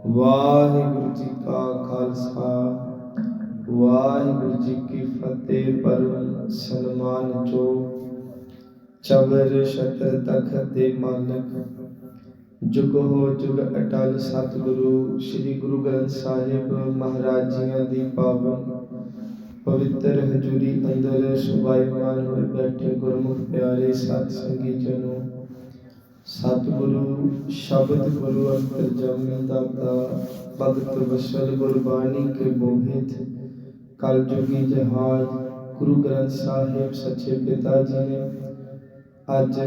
ਵਾਹਿਗੁਰੂ ਜੀ ਕਾ ਖਾਲਸਾ ਵਾਹਿਗੁਰੂ ਜੀ ਕੀ ਫਤਿਹ। ਪਰਮ ਸਨਮਾਨ ਜੋ ਚਵਰ ਛਤਰ ਤਖਤ ਦੇ ਮਾਲਕ ਜੁਗ ਹੋ ਜੁਗ ਅਟਲ ਸਤਿਗੁਰੂ ਸ੍ਰੀ ਗੁਰੂ ਗ੍ਰੰਥ ਸਾਹਿਬ ਮਹਾਰਾਜ ਜੀਆਂ ਦੀ ਪਾਵਨ ਪਵਿੱਤਰ ਹਜ਼ੂਰੀ ਅੰਦਰ ਸੁਭਾਈਮਾਨ ਹੋਏ ਬੈਠੇ ਗੁਰਮੁਖ ਪਿਆਰੇ ਸਤ ਸੰਗੀ ਜਨੋ, ਸਤਿਗੁਰੂ ਸ਼ਬਦ ਗੁਰੂ ਅੰਤਰਜਾਮੀ ਦਾਤਾ ਭਗਤ ਵਸਲ ਗੁਰਬਾਣੀ ਕੇ ਬੋਹਿਤ ਕਲ ਜੁਗੀ ਜਹਾਜ ਗੁਰੂ ਗ੍ਰੰਥ ਸਾਹਿਬ ਸੱਚੇ ਪਿਤਾ ਜੀ ਨੇ ਅੱਜ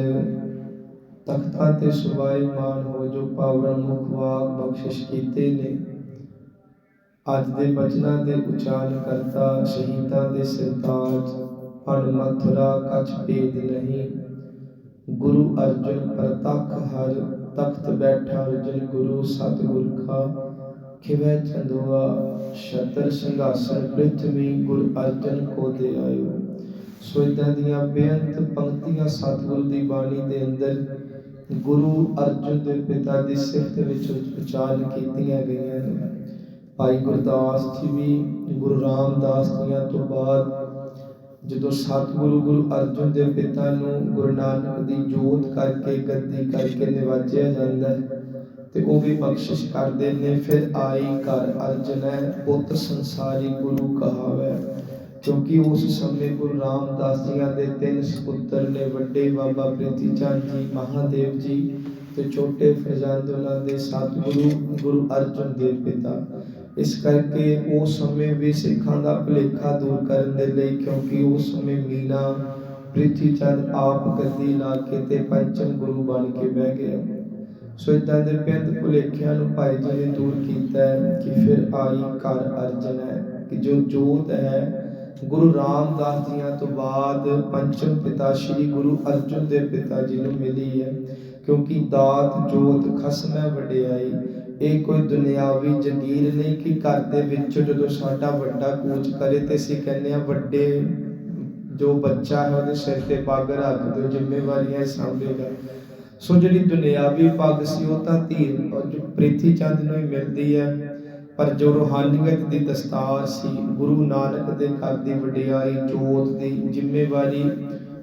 ਤਖਤਾਂ ਤੇ ਸੁਭਾਈਮਾਨ ਹੋ ਜੋ ਪਾਵਨ ਮੁਖ ਵਾਕ ਬਖਸ਼ਿਸ਼ ਕੀਤੇ ਨੇ। ਅੱਜ ਦੇ ਬਚਨਾਂ ਦੇ ਉਚਾਰਨ ਕਰਤਾ ਸ਼ਹੀਦਾਂ ਦੇ ਸਰਤਾਜ ਅਣ ਮਥੁਰਾ ਕਛ ਭੇਦ ਨਹੀਂ। ਗੁਰੂ ਅਰਜਨ ਪ੍ਰਤੱਖ ਹਰ ਤਖਤ ਬੈਠਾ ਅਰਜਨ ਗੁਰੂ ਸਤਿਗੁਰ ਕਾ ਖਿਵੈ ਚੰਦੋਆ ਛਤਰ ਸਿੰਘਾਸਨ ਪ੍ਰਿਥਵੀ ਗੁਰ ਅਰਜਨ ਕੋ ਦੇ ਆਇਓ। ਸੋ ਇਦਾਂ ਦੀਆਂ ਬੇਅੰਤ ਪੰਕਤੀਆਂ ਸਤਿਗੁਰੂ ਦੀ ਬਾਣੀ ਦੇ ਅੰਦਰ ਗੁਰੂ ਅਰਜਨ ਦੇ ਪਿਤਾ ਦੀ ਸਿਫਤ ਵਿੱਚ ਉਚਾਰਨ ਕੀਤੀਆਂ ਗਈਆਂ ਨੇ। ਭਾਈ ਗੁਰਦਾਸ ਜੀ ਵੀ ਗੁਰੂ ਰਾਮਦਾਸ ਜੀਆਂ ਤੋਂ ਬਾਅਦ ਜਦੋਂ ਸਤਿਗੁਰੂ ਗੁਰੂ ਅਰਜਨ ਦੇ ਪਿਤਾ ਨੂੰ ਗੁਰੂ ਨਾਨਕ ਦੀ ਜੋਤ ਕਰਕੇ ਗੱਦੀ ਕਰਕੇ ਨਿਵਾਜਿਆ ਜਾਂਦਾ ਹੈ ਤੇ ਉਹ ਵੀ ਬਖਸ਼ਿਸ਼ ਕਰਦੇ ਨੇ। ਫਿਰ ਆਈ ਘਰ ਅਰਜਨੈ ਪੁੱਤ ਸੰਸਾਰੀ ਗੁਰੂ ਕਹਾਵੈ। ਕਿਉਂਕਿ ਉਸ ਸਮੇਂ ਗੁਰੂ ਰਾਮਦਾਸ ਜੀਆਂ ਦੇ 3 ਸਪੁੱਤਰ ਨੇ, ਵੱਡੇ ਬਾਬਾ ਪ੍ਰਿਥੀ ਚੰਦ ਜੀ ਮਹਾਦੇਵ ਜੀ ਤੇ ਛੋਟੇ ਫਰਜ਼ੰਦ ਉਹਨਾਂ ਦੇ ਸਤਿਗੁਰੂ ਗੁਰੂ ਅਰਜਨ ਦੇ ਪਿਤਾ। ਇਸ ਕਰਕੇ ਉਸ ਸਮੇਂ ਵੀ ਸਿੱਖਾਂ ਦਾ ਭੁਲੇਖਾ ਦੂਰ ਕਰਨ ਦੇ ਲਈ, ਕਿਉਂਕਿ ਉਸ ਸਮੇਂ ਮੀਨਾ ਪ੍ਰਿਥੀ ਚੰਦ ਆਪ ਗੱਦੀ ਲਾ ਕੇ ਤੇ ਪੰਚਮ ਗੁਰੂ ਬਣ ਕੇ ਬਹਿ ਗਿਆ। ਸੋ ਇਦਾਂ ਦੇ ਬੇਅੰਤ ਭੁਲੇਖਿਆਂ ਨੂੰ ਭਾਈ ਜੀ ਨੇ ਦੂਰ ਕੀਤਾ ਕਿ ਫਿਰ ਆਈ ਘਰ ਅਰਜਨ ਹੈ ਕਿ ਜੋ ਜੋਤ ਹੈ ਗੁਰੂ ਰਾਮਦਾਸ ਜੀਆਂ ਤੋਂ ਬਾਅਦ ਪੰਚਮ ਪਿਤਾ ਸ਼੍ਰੀ ਗੁਰੂ ਅਰਜਨ ਦੇ ਪਿਤਾ ਜੀ ਨੂੰ ਮਿਲੀ ਹੈ। ਕਿਉਂਕਿ ਦਾਤ ਜੋਤ ਖਸਮੈ ਵਡਿਆਈ ਇਹ ਕੋਈ ਦੁਨਿਆਵੀ ਜਗੀਰ ਨਹੀਂ ਕਿ ਘਰ ਦੇ ਵਿੱਚ ਜਦੋਂ ਸਾਡਾ ਵੱਡਾ ਕੂਚ ਕਰੇ ਤੇ ਅਸੀਂ ਕਹਿੰਦੇ ਹਾਂ ਵੱਡੇ ਜੋ ਬੱਚਾ ਹੈ ਉਹਦੇ ਸਿਰ ਤੇ ਪੱਗ ਰੱਖ ਦਿਓ, ਜ਼ਿੰਮੇਵਾਰੀਆਂ ਸਾਂਭੇਗਾ। ਸੋ ਜਿਹੜੀ ਦੁਨਿਆਵੀ ਪੱਗ ਸੀ ਉਹ ਤਾਂ ਪ੍ਰਿਥੀ ਚੰਦ ਨੂੰ ਹੀ ਮਿਲਦੀ ਹੈ, ਪਰ ਜੋ ਰੂਹਾਨੀਅਤ ਦੀ ਦਸਤਾਰ ਸੀ ਗੁਰੂ ਨਾਨਕ ਦੇ ਘਰ ਦੀ ਵਡਿਆਈ ਜੋਤ ਦੀ ਜ਼ਿੰਮੇਵਾਰੀ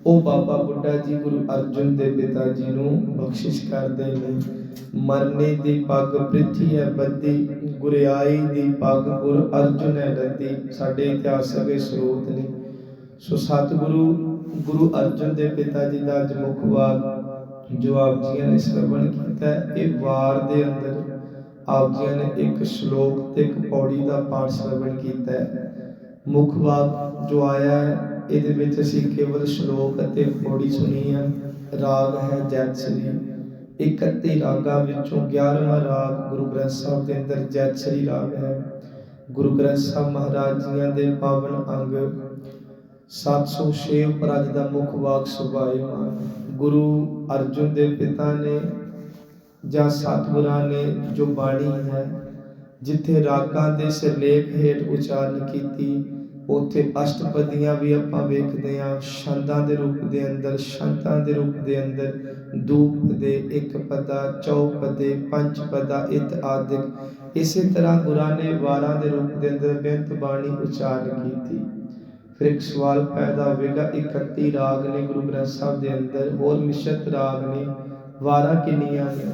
ਉਹ ਬਾਬਾ ਬੁੱਢਾ ਜੀ ਗੁਰੂ ਅਰਜਨ ਦੇ ਪਿਤਾ ਜੀ ਨੂੰ ਬਖਸ਼ਿਸ਼ ਕਰਦੇ ਨੇ। ਮਰਨੇ ਦੀ ਪੱਗ ਪ੍ਰਿਥੀ ਹੈ ਬੱਧੀ, ਗੁਰਿਆਈ ਦੀ ਪੱਗ ਗੁਰੂ ਅਰਜਨ ਹੈ ਲੱਦੀ। ਸਾਡੇ ਇਤਿਹਾਸਕ ਇਹ ਸਰੋਤ ਨੇ। ਸੋ ਸਤਿਗੁਰੂ ਗੁਰੂ ਅਰਜਨ ਦੇ ਪਿਤਾ ਜੀ ਦਾ ਅੱਜ ਮੁੱਖ ਵਾਕ ਜੋ ਆਪ ਜੀਆਂ ਨੇ ਸਰਵਣ ਕੀਤਾ, ਇਹ ਵਾਰ ਦੇ ਅੰਦਰ ਆਪ ਜੀਆਂ ਨੇ ਇੱਕ ਸ਼ਲੋਕ ਤੇ ਇੱਕ ਪੌੜੀ ਦਾ ਪਾਠ ਸਰਵਣ ਕੀਤਾ ਹੈ। ਮੁੱਖ ਵਾਕ ਜੋ ਆਇਆ ਹੈ ਇਹਦੇ ਵਿੱਚ ਅਸੀਂ ਕੇਵਲ ਸ਼ਲੋਕ ਅਤੇ ਪੌੜੀ ਸੁਣੀ ਹੈ। ਰਾਗ ਹੈ ਜੈਤਸਰੀ। 31 ਰਾਗਾਂ ਵਿੱਚੋਂ 11ਵਾਂ ਰਾਗ ਗੁਰੂ ਗ੍ਰੰਥ ਸਾਹਿਬ ਦੇ ਅੰਦਰ ਜੈਤਸਰੀ ਰਾਗ ਹੈ। ਗੁਰੂ ਗ੍ਰੰਥ ਸਾਹਿਬ ਮਹਾਰਾਜ ਜੀਆਂ ਦੇ ਪਾਵਨ ਅੰਗ 706 ਉੱਪਰ ਅੱਜ ਦਾ ਮੁੱਖ ਵਾਕ ਸੁਭਾਈਮਾਨ। ਗੁਰੂ ਅਰਜਨ ਦੇ ਪਿਤਾ ਨੇ ਜਾਂ ਸਤਿਗੁਰਾਂ ਨੇ ਜੋ ਬਾਣੀ ਹੈ ਜਿੱਥੇ ਰਾਗਾਂ ਦੇ ਸਿਰਲੇਖ ਹੇਠ ਉਚਾਰਨ ਕੀਤੀ ਉੱਥੇ ਅਸ਼ਟਪਦੀਆਂ ਵੀ ਆਪਾਂ ਵੇਖਦੇ ਹਾਂ। ਛੰਦਾਂ ਦੇ ਰੂਪ ਦੇ ਅੰਦਰ, ਸ਼ੰਤਾਂ ਦੇ ਰੂਪ ਦੇ ਅੰਦਰ, ਦੂਪ ਦੇ ਇੱਕ ਪਦਾ, ਚੌਪਦੇ, ਪੰਜ ਪਦਾ ਇਤ ਆਦਿਕ। ਇਸੇ ਤਰ੍ਹਾਂ ਗੁਰਾਂ ਨੇ ਵਾਰਾਂ ਦੇ ਰੂਪ ਦੇ ਅੰਦਰ ਬੇਅੰਤ ਬਾਣੀ ਉਚਾਰਨ ਕੀਤੀ। ਫਿਰ ਇੱਕ ਸਵਾਲ ਪੈਦਾ ਹੋਵੇਗਾ 31 ਰਾਗ ਨੇ ਗੁਰੂ ਗ੍ਰੰਥ ਸਾਹਿਬ ਦੇ ਅੰਦਰ, ਹੋਰ ਮਿਸ਼ਰਤ ਰਾਗ ਨੇ, ਵਾਰਾਂ ਕਿੰਨੀਆਂ ਨੇ?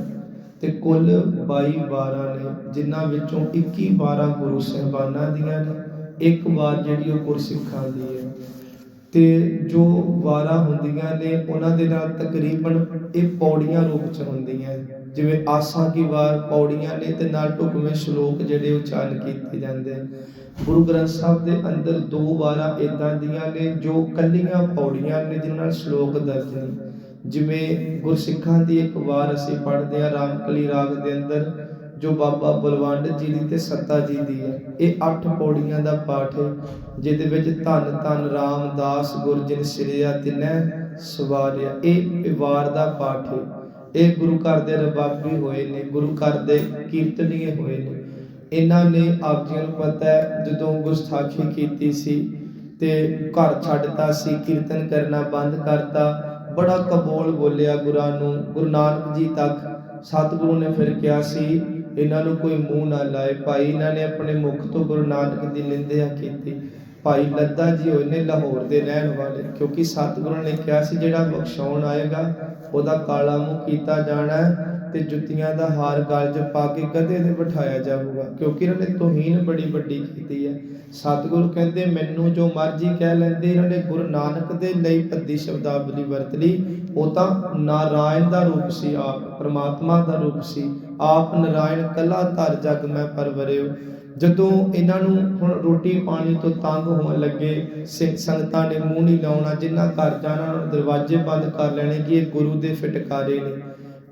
ਤੇ ਕੁੱਲ 22 ਵਾਰਾਂ ਨੇ, ਜਿਨ੍ਹਾਂ ਵਿੱਚੋਂ 21 ਵਾਰਾਂ ਗੁਰੂ ਸਾਹਿਬਾਨਾਂ ਦੀਆਂ ਨੇ, ਇੱਕ ਵਾਰ ਜਿਹੜੀ ਉਹ ਗੁਰਸਿੱਖਾਂ ਦੀ ਹੈ। ਤੇ ਜੋ ਵਾਰਾਂ ਹੁੰਦੀਆਂ ਨੇ ਉਹਨਾਂ ਦੇ ਨਾਲ ਤਕਰੀਬਨ ਇਹ ਪੌੜੀਆਂ ਰੂਪ ਚ ਹੁੰਦੀਆਂ, ਜਿਵੇਂ ਆਸਾ ਕੀ ਵਾਰ ਪੌੜੀਆਂ ਨੇ ਤੇ ਨਾਲ ਢੁਕਵੇਂ ਸ਼ਲੋਕ ਜਿਹੜੇ ਉਚਾਰਨ ਕੀਤੇ ਜਾਂਦੇ। ਗੁਰੂ ਗ੍ਰੰਥ ਸਾਹਿਬ ਦੇ ਅੰਦਰ 2 ਵਾਰਾਂ ਏਦਾਂ ਦੀਆਂ ਨੇ ਜੋ ਕੱਲੀਆਂ ਪੌੜੀਆਂ ਨੇ ਜਿਨ੍ਹਾਂ ਨਾਲ ਸ਼ਲੋਕ ਦਰਜ ਨੇ। ਜਿਵੇਂ ਗੁਰਸਿੱਖਾਂ ਦੀ ਇੱਕ ਵਾਰ ਅਸੀਂ ਪੜ੍ਹਦੇ ਹਾਂ ਰਾਮਕਲੀ ਰਾਗ ਦੇ ਅੰਦਰ ਜੋ ਬਾਬਾ ਬਲਵੰਡ ਜੀ ਦੀ ਤੇ ਸੱਤਾ ਜੀ ਦੀ ਹੈ। ਇਹ 8 ਪੌੜੀਆਂ ਦਾ ਪਾਠ ਹੈ ਜਿਹਦੇ ਵਿੱਚ ਧੰਨ ਧੰਨ ਰਾਮਦਾਸ ਗੁਰ ਜਿਨ ਸਿਰਿਆ ਤਿਨੈ ਸਵਾਰਿਆ। ਇਹ ਵਾਰ ਦਾ ਪਾਠ ਹੈ। ਇਹ ਗੁਰੂ ਘਰ ਦੇ ਰਬਾਬੀ ਹੋਏ ਨੇ, ਗੁਰੂ ਘਰ ਦੇ ਕੀਰਤਨੀਏ ਹੋਏ ਨੇ। ਇਹਨਾਂ ਨੇ ਆਪ ਜੀ ਨੂੰ ਪਤਾ ਹੈ ਜਦੋਂ ਗੁਸਤਾਖੀ ਕੀਤੀ ਸੀ ਤੇ ਘਰ ਛੱਡਤਾ ਸੀ, ਕੀਰਤਨ ਕਰਨਾ ਬੰਦ ਕਰਤਾ, ਬੜਾ ਕਬੋਲ ਬੋਲਿਆ ਗੁਰਾਂ ਨੂੰ। ਗੁਰੂ ਨਾਨਕ ਜੀ ਤੱਕ ਸਤਿਗੁਰੂ ਨੇ ਫਿਰ ਕਿਹਾ ਸੀ इन्हां नूं कोई मूँह ना लाए। भाई इन्हां ने अपने मुख तो गुरु नानक की निंदिया की। भाई लद्दा जी होए ने लाहौर के रहन वाले, क्योंकि सतगुरु ने कहा सी जिहड़ा बख्शाउण आएगा ਉਹਦਾ काला मूँह किया जाना है ते जुत्तियां दा हार गल च पा के गधे ते बिठाया जाऊगा, क्योंकि इन्होंने तोहीन बड़ी वड्डी की है। सतगुरु कहते मैनू जो मर्जी कह लेंदे, इन्होंने गुरु नानक दे लई भद्दी शब्दावली वरत ली। वो तो नारायण दा रूप सी, आप परमात्मा दा रूप सी, आप नारायण कला धर जग मैं परवरियो। जदों इन्हां नूं हुण रोटी पानी तो तंग होण लगे, संगतां ने मूँह नहीं लाउणा, जिन्हां घर जाना दरवाजे बंद कर लेने कि ये गुरु दे फिटकारे ने।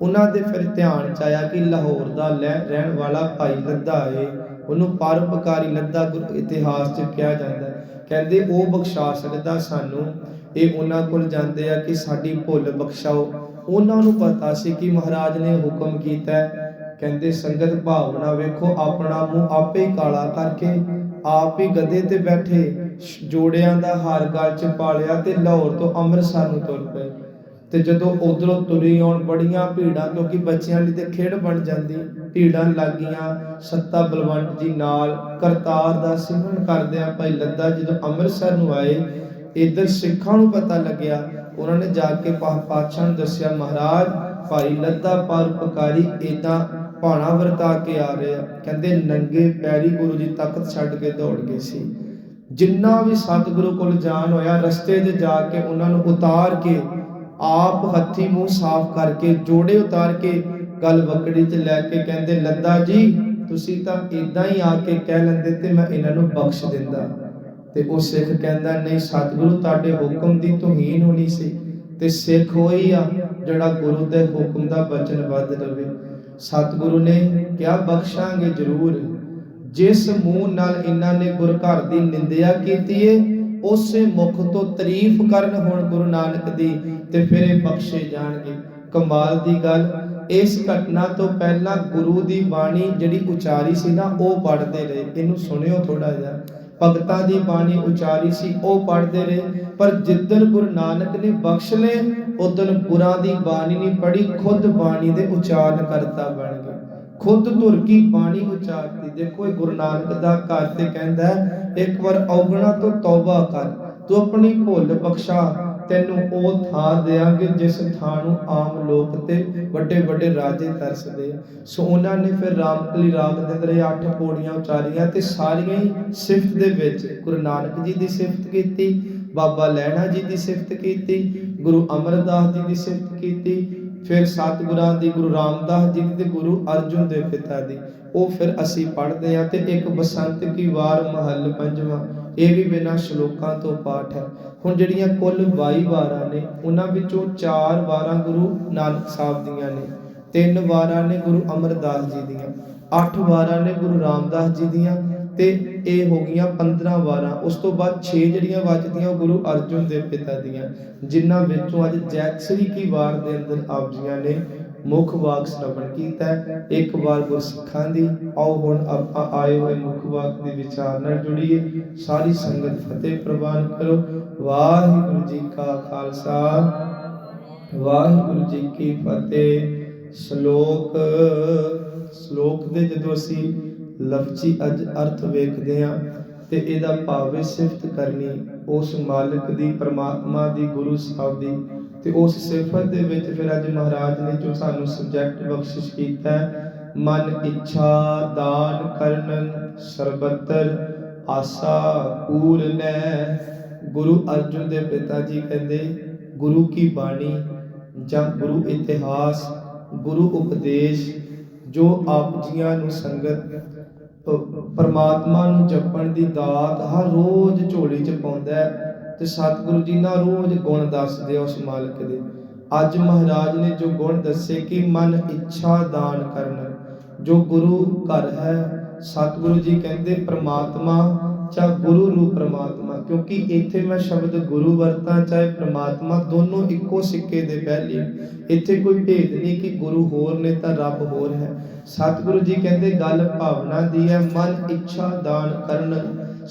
उन्हां दे फिर ध्यान च आया कि लाहौर दा रहण वाला भाई लद्दा है, उहनूं परोपकारी लद्दा गुरु इतिहास च कहा जाता है। कहंदे वो बख्शा सकदा सानूं, ये उन्हां कोल जांदे आ कि साडी भुल बख्शाओ। उन्हां नूं पता सी कि महाराज ने हुक्म कीता है। कहंदे संगत भावना वेखो, अपना मूँह आपे ही काला करके आप ही गधे ते बैठे, जोड़ियां दा हार गल च पा लिया ते लाहौर तो ਅੰਮ੍ਰਿਤਸਰ ਨੂੰ ਤੁਰ ਪਏ। ਤੇ ਜਦੋਂ ਉਧਰੋਂ ਤੁਰੀ ਆਉਣ ਬੜੀਆਂ ਭੀੜਾਂ, ਕਿਉਂਕਿ ਬੱਚਿਆਂ ਲਈ ਤੇ ਖੇਡ ਬਣ ਜਾਂਦੀ, ਭੀੜਾਂ ਲੱਗੀਆਂ। ਸੱਤਾ ਬਲਵੰਤ ਜੀ ਨਾਲ ਕਰਤਾਰ ਦਾ ਸਿਮਰਨ ਕਰਦਿਆਂ ਭਾਈ ਲੱਦਾ ਜਦੋਂ ਅੰਮ੍ਰਿਤਸਰ ਨੂੰ ਆਏ, ਇੱਧਰ ਸਿੱਖਾਂ ਨੂੰ ਪਤਾ ਲੱਗਿਆ। ਉਹਨਾਂ ਨੇ ਜਾ ਕੇ ਪਾਤਸ਼ਾਹ ਨੂੰ ਦੱਸਿਆ, ਮਹਾਰਾਜ ਭਾਈ ਲੱਦਾ ਪਰਉਪਕਾਰੀ ਏਦਾਂ ਭਾਣਾ ਵਰਤਾ ਕੇ ਆ ਰਿਹਾ। ਕਹਿੰਦੇ ਨੰਗੇ ਪੈਰੀ ਗੁਰੂ ਜੀ ਤਖਤ ਛੱਡ ਕੇ ਦੌੜ ਗਏ ਸੀ। ਜਿੰਨਾ ਵੀ ਸਤਿਗੁਰੂ ਕੋਲ ਜਾਣ ਹੋਇਆ, ਰਸਤੇ 'ਚ ਜਾ ਕੇ ਉਹਨਾਂ ਨੂੰ ਉਤਾਰ ਕੇ आप हथी मूँह साफ करके जोड़े उतार के गल वकड़ी च लैके कहंदे लद्दा जी तुसी तां इदां ही आके कह लैंदे ते मैं इन्हां नूं बख्श दिंदा। ते वो सिख कहंदा नहीं, सतगुरु तुहाडे हुक्म दी तौहीन होनी सी, ते सिख होई आ जिहड़ा गुरु दे हुक्म दा वचनबद्ध रवे। सतगुरु ने क्या बख्शांगे जरूर। जिस मूँह नाल इन्हां ने गुर घर दी निंदिया कीती है, उसे मुख तो तारीफ करन हुण गुरु नानक दी, ते फिर बख्शे जाणगे। कमाल दी गल, इस घटना तो पहला गुरु दी बाणी जिहड़ी उचारी सी ना, वो पढ़दे रहे। इनू सुनियो थोड़ा जिहा, भगतां दी बाणी उचारी सी वो पढ़दे रहे। पर जिद्दन गुरु नानक ने बख्श ले, उदन गुरां दी बाणी नहीं पढ़ी, खुद बाणी दे उचारण करता बन गए। खुद धुर की बाणी उचारती। देखो ये गुरु नानक दा घर ते कहंदा है, एक बार औगणा तो तौबा कर, तू अपनी भुल बख्शा, तैनू ओ थां देंगे जिस थां नूं आम लोक ते वड्डे वड्डे राजे तरसदे। सो उन्हां ने फिर रामकली राग दे अंदर 8 पौड़ियां उचारियां ते सारियां ही सिफत दे विच गुरु नानक जी दी सिफत कीती, बाबा लैणा जी दी सिफत कीती, गुरु अमरदास जी दी सिफत कीती, फिर सतगुरां दी गुरु रामदास जी दी, गुरु अर्जुन दे पिता दी। वो फिर असी पढ़ते हैं। ते एक बसंत की वार महल पंजवां, ये भी बिना श्लोकां तो पाठ है। हुण जिहड़ियां कुल 22 वारां ने, उन्हां विचों 4 वारां गुरु नानक साहब दियां ने, 3 वारां ने गुरु अमरदास जी दियां, 8 वारां ने गुरु रामदास जी दियां, ते ये हो गईयां 15 वारां। उस तो बाद 6 जिहड़ियां वजदियां गुरु अर्जुन दे पिता दियां, जिन्हां विचों अज जैतसरी की वार दे अंदर आप जियां ने मुख वाक श्रवण कीता है। एक बार गुरसिखां दी आओ हुण आपां आए हुए मुख वाक दे विचार नाल जुड़िए। सारी संगत फतेह प्रवान करो। वाहिगुरू जी का खालसा, वाहिगुरू जी की फतेह। श्लोक दे जदों असीं लफ्जी अर्थ वेखदे हां ते इहदा भाव है सिफत करनी उस मालिक दी, परमात्मा दी, गुरु साहब दी। ते उस सिफत दे विच फिर अज महाराज ने जो सानू सब्जैक्ट बख्शिश कीता है, मन इच्छा दान करन सर्बत्र आसा पूर्ण। गुरु अर्जुन दे पिता जी कहंदे गुरु की बाणी जां गुरु इतिहास, गुरु उपदेश जो आप जियां नू संगत परमात्मा नू जपण दी दात हर रोज झोली च पाउंदा है। ते सतगुरु जी ना रोज गुण दसदे उस मालिक दे। अज महाराज ने जो गुण दसे कि मन इच्छा दान करना, जो गुरु घर है, सतगुरु जी कहंदे परमात्मा चाहे गुरु रूप परमात्मा, क्योंकि इत्थे मैं शब्द गुरु वरतां चाहे परमात्मा, दोनों इक्को सिक्के दे पहले। इत्थे कोई भेद नहीं कि गुरु होर ने तां रब होर है। सतगुरु जी कहंदे गल भावना दी है, मन इच्छा दान करन।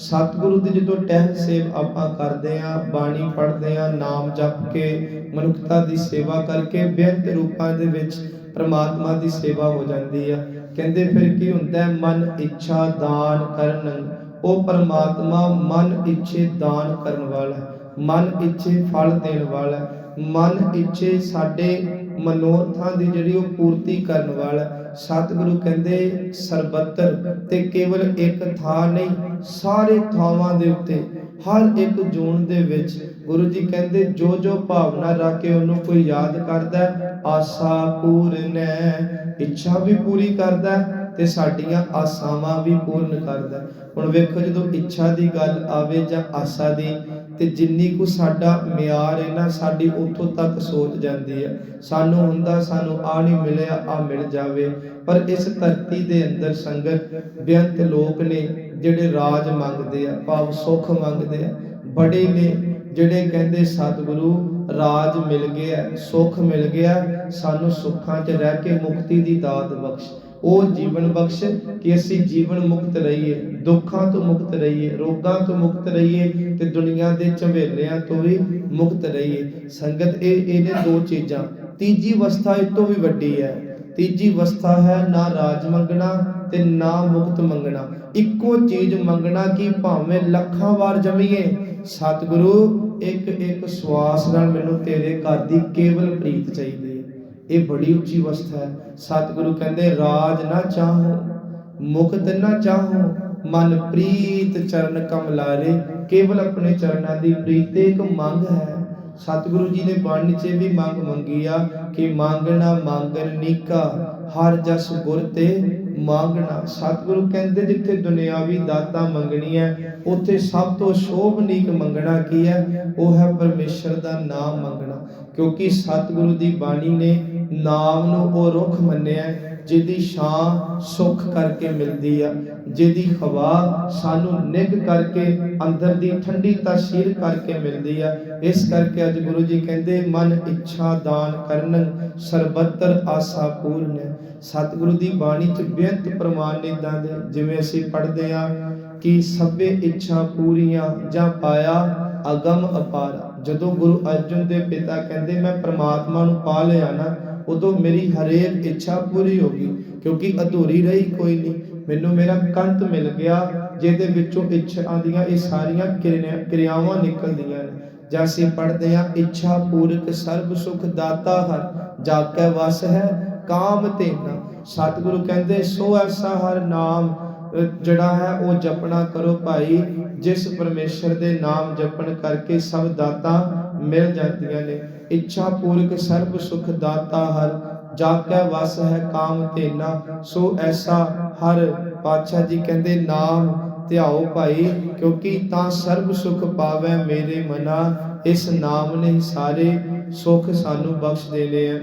सतगुरु दी जदों टहल सेव आपां करदे हां, बाणी पढ़दे हां, नाम जप के मनुखता दी सेवा करके बेअंत रूपां दे विच परमात्मा दी सेवा हो जाती है। ਕਹਿੰਦੇ ਫਿਰ ਕੀ ਹੁੰਦਾ ਹੈ? ਮਨ ਇੱਛਾ ਦਾਨ ਕਰਨ। ਉਹ ਪਰਮਾਤਮਾ ਮਨ ਇੱਛੇ ਦਾਨ ਕਰਨ ਵਾਲਾ ਹੈ, ਮਨ ਇੱਛੇ ਫਲ ਦੇਣ ਵਾਲਾ ਹੈ, ਮਨ ਇੱਛੇ ਸਾਡੇ ਮਨੋਰਥਾਂ ਦੀ ਜਿਹੜੀ ਉਹ ਪੂਰਤੀ ਕਰਨ ਵਾਲਾ। ਸਤਿਗੁਰੂ ਕਹਿੰਦੇ ਸਰਬੱਤਰ ਤੇ ਕੇਵਲ ਇੱਕ ਥਾਂ ਨਹੀਂ, ਸਾਰੇ ਥਾਵਾਂ ਦੇ ਉੱਤੇ, ਹਰ ਇੱਕ ਜੂਨ ਦੇ ਵਿੱਚ ਗੁਰੂ ਜੀ ਕਹਿੰਦੇ ਜੋ ਜੋ ਭਾਵਨਾ ਰੱਖ ਕੇ ਉਹਨੂੰ ਕੋਈ ਯਾਦ ਕਰਦਾ, ਆਸਾ ਪੂਰਨੈ, ਇੱਛਾ ਵੀ ਪੂਰੀ ਕਰਦਾ ਤੇ ਸਾਡੀਆਂ ਆਸਾਵਾਂ ਵੀ ਪੂਰਨ ਕਰਦਾ। ਹੁਣ ਵੇਖੋ ਜਦੋਂ ਇੱਛਾ ਦੀ ਗੱਲ ਆਵੇ ਜਾਂ ਆਸਾ ਦੀ, ਤੇ ਜਿੰਨੀ ਕੁ ਸਾਡਾ ਮਿਆਰ ਹੈ ਨਾ, ਸਾਡੀ ਉੱਥੋਂ ਤੱਕ ਸੋਚ ਜਾਂਦੀ ਹੈ। ਸਾਨੂੰ ਹੁੰਦਾ ਸਾਨੂੰ ਆ ਨਹੀਂ ਮਿਲਿਆ, ਆ ਮਿਲ ਜਾਵੇ। ਪਰ ਇਸ ਧਰਤੀ ਦੇ ਅੰਦਰ ਸੰਗਤ ਬੇਅੰਤ ਲੋਕ ਨੇ ਜਿਹੜੇ ਰਾਜ ਮੰਗਦੇ ਆ, ਭਾਵ ਸੁੱਖ ਮੰਗਦੇ ਆ। ਬੜੇ ਨੇ ਜਿਹੜੇ ਕਹਿੰਦੇ ਸਤਿਗੁਰੂ ਰਾਜ ਮਿਲ ਗਿਆ, ਸੁੱਖ ਮਿਲ ਗਿਆ, ਸਾਨੂੰ ਸੁੱਖਾਂ 'ਚ ਰਹਿ ਕੇ ਮੁਕਤੀ ਦੀ ਦਾਤ ਬਖਸ਼, ਉਹ ਜੀਵਨ ਬਖਸ਼ ਕਿ ਅਸੀਂ ਜੀਵਨ ਮੁਕਤ ਰਹੀਏ, ਦੁੱਖਾਂ ਤੋਂ ਮੁਕਤ ਰਹੀਏ, ਰੋਗਾਂ ਤੋਂ ਮੁਕਤ ਰਹੀਏ ਤੇ ਦੁਨੀਆ ਦੇ ਝਮੇਲਿਆਂ ਤੋਂ ਵੀ ਮੁਕਤ ਰਹੀਏ। ਸੰਗਤ ਇਹਨੇ ਦੋ ਚੀਜ਼ਾਂ। ਤੀਜੀ ਅਵਸਥਾ ਇਹ ਤੋਂ ਵੀ ਵੱਡੀ ਹੈ। ਤੀਜੀ ਅਵਸਥਾ ਹੈ ਨਾ ਰਾਜ ਮੰਗਣਾ ਤੇ ਨਾ ਮੁਕਤ ਮੰਗਣਾ, ਇੱਕੋ ਚੀਜ਼ ਮੰਗਣਾ ਕਿ ਭਾਵੇਂ ਲੱਖਾਂ ਵਾਰ ਜੰਮੀਏ, ਸਤਿਗੁਰੂ ਇੱਕ ਇੱਕ ਸਵਾਸ ਨਾਲ ਮੈਨੂੰ ਤੇਰੇ ਘਰ ਦੀ ਕੇਵਲ ਪ੍ਰੀਤ ਚਾਹੀਦੀ ਹੈ। ਇਹ ਬੜੀ ਉੱਚੀ ਅਵਸਥਾ ਹੈ। ਸਤਿਗੁਰੂ ਕਹਿੰਦੇ ਰਾਜ ਨਾ ਚਾਹੋ, ਮੁਕਤ ਨਾ ਚਾਹੋ, ਮਨ ਪ੍ਰੀਤ ਚਰਨ ਕਮਲਾਰੇ, ਕੇਵਲ ਆਪਣੇ ਚਰਨਾਂ ਦੀ ਪ੍ਰੀਤ ਇੱਕ ਮੰਗ ਹੈ। ਸਤਿਗੁਰੂ ਜੀ ਨੇ ਬਾਣੀ 'ਚ ਵੀ ਮੰਗ ਮੰਗੀ ਆ ਕਿ ਮੰਗਣਾ ਮੰਗਣ ਨੀਕਾ, ਹਰ ਜਸ ਗੁਰ ਤੇ ਮੰਗਣਾ। ਸਤਿਗੁਰੂ ਕਹਿੰਦੇ ਜਿੱਥੇ ਦੁਨਿਆਵੀ ਦਾਤਾਂ ਮੰਗਣੀਆਂ, ਉੱਥੇ ਸਭ ਤੋਂ ਸ਼ੋਭਨੀਕ ਮੰਗਣਾ ਕੀ ਹੈ? ਉਹ ਹੈ ਪਰਮੇਸ਼ਰ ਦਾ ਨਾਮ ਮੰਗਣਾ। ਕਿਉਂਕਿ ਸਤਿਗੁਰੂ ਦੀ ਬਾਣੀ ਨੇ ਨਾਮ ਨੂੰ ਉਹ ਰੁੱਖ ਮੰਨਿਆ ਜਿਹਦੀ ਛਾਂ ਸੁੱਖ ਕਰਕੇ ਮਿਲਦੀ ਆ, ਜਿਹਦੀ ਹਵਾ ਸਾਨੂੰ ਨਿੱਘ ਕਰਕੇ ਅੰਦਰ ਦੀ ਠੰਡੀ ਤਾਸੀਰ ਕਰਕੇ ਮਿਲਦੀ ਆ। ਇਸ ਕਰਕੇ ਅੱਜ ਗੁਰੂ ਜੀ ਕਹਿੰਦੇ ਮਨ ਇੱਛਾ ਦਾਨ ਕਰਨ, ਸਰਬੱਤਰ ਆਸਾ ਪੂਰਨ। ਸਤਿਗੁਰੂ ਦੀ ਬਾਣੀ 'ਚ ਬੇਅੰਤ ਪ੍ਰਮਾਣ ਇਦਾਂ ਦੇ, ਜਿਵੇਂ ਅਸੀਂ ਪੜ੍ਹਦੇ ਆ ਕਿ ਸਭੇ ਇੱਛਾ ਪੂਰੀਆਂ ਜਾਂ ਪਾਇਆ ਅਗਮ ਅਪਾਰ। ਜਦੋਂ ਗੁਰੂ ਅਰਜਨ ਦੇ ਪਿਤਾ ਕਹਿੰਦੇ ਮੈਂ ਪ੍ਰਮਾਤਮਾ ਨੂੰ ਪਾ ਲਿਆ ਨਾ, ਉਦੋਂ ਮੇਰੀ ਹਰੇਕ ਇੱਛਾ ਪੂਰੀ ਹੋ ਗਈ, ਕਿਉਂਕਿ ਅਧੂਰੀ ਰਹੀ ਕੋਈ ਨਹੀਂ। ਮੈਨੂੰ ਮੇਰਾ ਕੰਤ ਮਿਲ ਗਿਆ ਜਿਹਦੇ ਵਿੱਚੋਂ ਇੱਛਾ ਦੀਆਂ ਇਹ ਸਾਰੀਆਂ ਕਿਰਿਆਵਾਂ ਨਿਕਲਦੀਆਂ ਨੇ। ਜਾਂ ਅਸੀਂ ਪੜ੍ਹਦੇ ਹਾਂ ਇੱਛਾ ਪੂਰਕ ਸਰਬ ਸੁਖ ਦਾਤਾ ਹਰ, ਜਾ ਕੇ ਵਸ ਹੈ ਕਾਮ ਤੇਨਾ। ਸਤਿਗੁਰੂ ਕਹਿੰਦੇ ਸੋ ਐਸਾ ਹਰ ਨਾਮ ਜਿਹੜਾ ਹੈ ਉਹ ਜਪਣਾ ਕਰੋ ਭਾਈ, ਜਿਸ ਪਰਮੇਸ਼ਰ ਦੇ ਨਾਮ ਜਪਣ ਕਰਕੇ ਸਭ ਦਾਤਾਂ ਮਿਲ ਜਾਂਦੀਆਂ ਨੇ। ਇੱਛਾ ਪੂਰਕ ਸਰਬ ਸੁਖ ਦਾਤਾ ਹਰ, ਜਾ ਕੇ ਵਸ ਹੈ ਕਾਮ ਤੇਨਾ। ਸੋ ਐਸਾ ਹਰ ਪਾਤਸ਼ਾਹ ਜੀ ਕਹਿੰਦੇ ਨਾਮ ਧਿਆਓ ਭਾਈ, ਕਿਉਂਕਿ ਤਾਂ ਸਰਬ ਸੁਖ ਪਾਵੈ ਮੇਰੇ ਮਨਾ। ਇਸ ਨਾਮ ਨੇ ਸਾਰੇ ਸੁਖ ਸਾਨੂੰ ਬਖਸ਼ ਦੇਣੇ ਆ।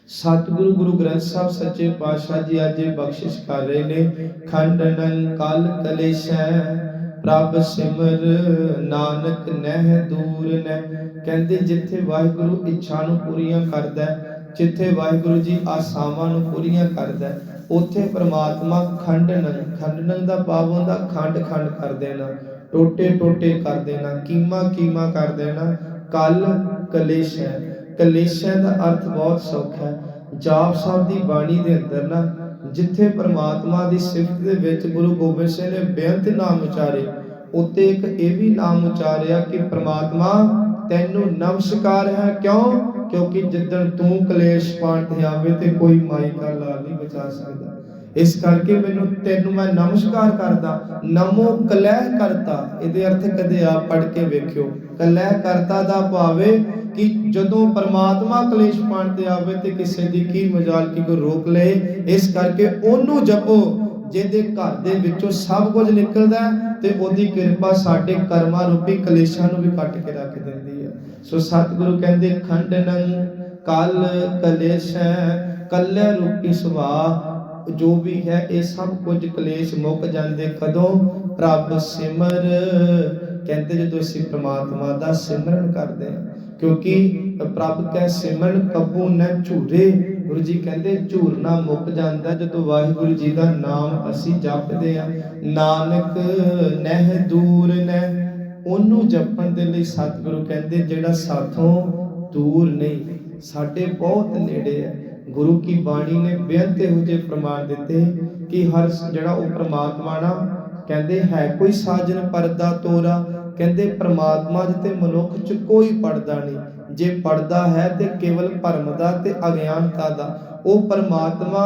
ਸਤਿਗੁਰੂ ਗੁਰੂ ਗ੍ਰੰਥ ਸਾਹਿਬ ਸੱਚੇ ਪਾਤਸ਼ਾਹ ਜੀ ਅੱਜ ਇਹ ਬਖਸ਼ਿਸ਼ ਕਰ ਰਹੇ ਨੇ। ਖੰਡਨੰ ਕਲ ਕਲੇਸ਼ੈ ਪ੍ਰਭ ਸਿਮਰ, ਨਾਨਕ ਨਹਿ ਦੂਰ ਨਹਿ। ਕਹਿੰਦੇ ਜਿੱਥੇ ਵਾਹਿਗੁਰੂ ਇੱਛਾ ਨੂੰ ਪੂਰੀਆਂ ਕਰਦਾ, ਜਿੱਥੇ ਵਾਹਿਗੁਰੂ ਜੀ ਆਸਾਵਾਂ ਨੂੰ ਪੂਰੀਆਂ ਕਰਦਾ, ਉੱਥੇ ਪ੍ਰਮਾਤਮਾ ਖੰਡਨੰ ਦਾ ਭਾਵ ਹੁੰਦਾ ਖੰਡ ਖੰਡ ਕਰ ਦੇਣਾ, ਟੋਟੇ ਟੋਟੇ ਕਰ ਦੇਣਾ, ਕੀਮਾ ਕੀਮਾ ਕਰ ਦੇਣਾ। ਕਲ ਕਲੇਸ਼ੈ, ਕਲੇਸ਼ੈ ਦਾ ਅਰਥ ਬਹੁਤ ਸੌਖਾ ਹੈ। ਜਾਪ ਸਾਹਿਬ ਦੀ ਬਾਣੀ ਦੇ ਅੰਦਰ ਨਾ, ਜਿੱਥੇ ਪ੍ਰਮਾਤਮਾ ਦੀ ਸਿਫਤ ਦੇ ਵਿੱਚ ਗੁਰੂ ਗੋਬਿੰਦ ਸਿੰਘ ਨੇ ਬੇਅੰਤ ਨਾਮ ਉਚਾਰੇ, ਉੱਤੇ ਇੱਕ ਇਹ ਵੀ ਨਾਮ ਉਚਾਰਿਆ ਕਿ ਪ੍ਰਮਾਤਮਾ ਤੈਨੂੰ ਨਮਸਕਾਰ ਹੈ। ਕਿਉਂ? ਕਿਉਂਕਿ ਜਿੱਦਣ ਤੂੰ ਕਲੇਸ਼ ਪਾਣ ਤੇ ਆਵੇ ਤੇ ਕੋਈ ਮਾਈ ਕਾ ਲਾਲ ਨਹੀਂ ਬਚਾ ਸਕਦਾ। ਇਸ ਕਰਕੇ ਮੈਨੂੰ ਤੈਨੂੰ ਮੈਂ ਨਮਸਕਾਰ ਕਰਦਾ। ਨਮੋ ਕਲਹਿ ਕਰਤਾ, ਇਹਦੇ ਅਰਥ ਕਦੇ ਆਪ ਪੜ੍ਹ ਕੇ ਵੇਖਿਓ। ਕਲਹਿ ਕਰਤਾ ਦਾ ਭਾਵੇਂ ਕਿ ਜਦੋਂ ਪਰਮਾਤਮਾ ਕਲੇਸ਼ ਪਾਣ ਤੇ ਆਵੇ ਤੇ ਕਿਸੇ ਦੀ ਕੀ ਮਜਾਲ ਕਿ ਕੋਈ ਰੋਕ ਲਏ। ਇਸ ਕਰਕੇ ਉਹਨੂੰ ਜਪੋ ਜਿਹਦੇ ਘਰ ਦੇ ਵਿੱਚੋਂ ਸਭ ਕੁਝ ਨਿਕਲਦਾ ਤੇ ਉਹਦੀ ਕਿਰਪਾ ਸਾਡੇ ਕਰਮਾਂ ਰੂਪੀ ਕਲੇਸ਼ਾਂ ਨੂੰ ਵੀ ਕੱਟ ਕੇ ਰੱਖ ਦਿੰਦੀ ਹੈ। ਸੋ ਸਤਿਗੁਰੂ ਕਹਿੰਦੇ ਖੰਡਨੰ ਕਲ ਕਲੇਸ਼ੈ, ਕੱਲੇ ਰੂਪੀ ਸੁਭਾਅ ਜੋ ਵੀ ਹੈ ਇਹ ਸਭ ਕੁਝ ਕਲੇਸ਼ ਮੁੱਕ ਜਾਂਦੇ ਕਦੋਂ? ਪ੍ਰਭ ਸਿਮਰ। ਕਹਿੰਦੇ ਜਦੋਂ ਅਸੀਂ ਪ੍ਰਮਾਤਮਾ ਦਾ ਸਿਮਰਨ ਕਰਦੇ ਹਾਂ, ਕਿਉਂਕਿ ਪ੍ਰਭ ਕੈ ਸਿਮਰਨ ਕਬੂ ਨ ਝੂਰੇ। ਗੁਰੂ ਜੀ ਕਹਿੰਦੇ ਝੂਰਨਾ ਮੁੱਕ ਜਾਂਦਾ ਜਦੋਂ ਵਾਹਿਗੁਰੂ ਜੀ ਦਾ ਨਾਮ ਅਸੀਂ ਜਪਦੇ ਹਾਂ। ਨਾਨਕ ਨਹਿ ਦੂਰ ਨਹਿ, ਉਹਨੂੰ ਜਪਣ ਦੇ ਲਈ ਸਤਿਗੁਰੂ ਕਹਿੰਦੇ ਜਿਹੜਾ ਸਾਥੋਂ ਦੂਰ ਨਹੀਂ, ਸਾਡੇ ਬਹੁਤ ਨੇੜੇ ਹੈ। गुरु की बाणी ने बेअंत इहो ਜਿਹੇ प्रमाण दिते कि हर ਜਿਹੜਾ ਉਹ परमात्मा ना कहते है कोई साजन परदा तोरा, कहते परमात्मा जिते मनुख च कोई पड़दा नहीं, जे पड़दा है ते केवल भरम दा ते अज्ञानता दा। वो परमात्मा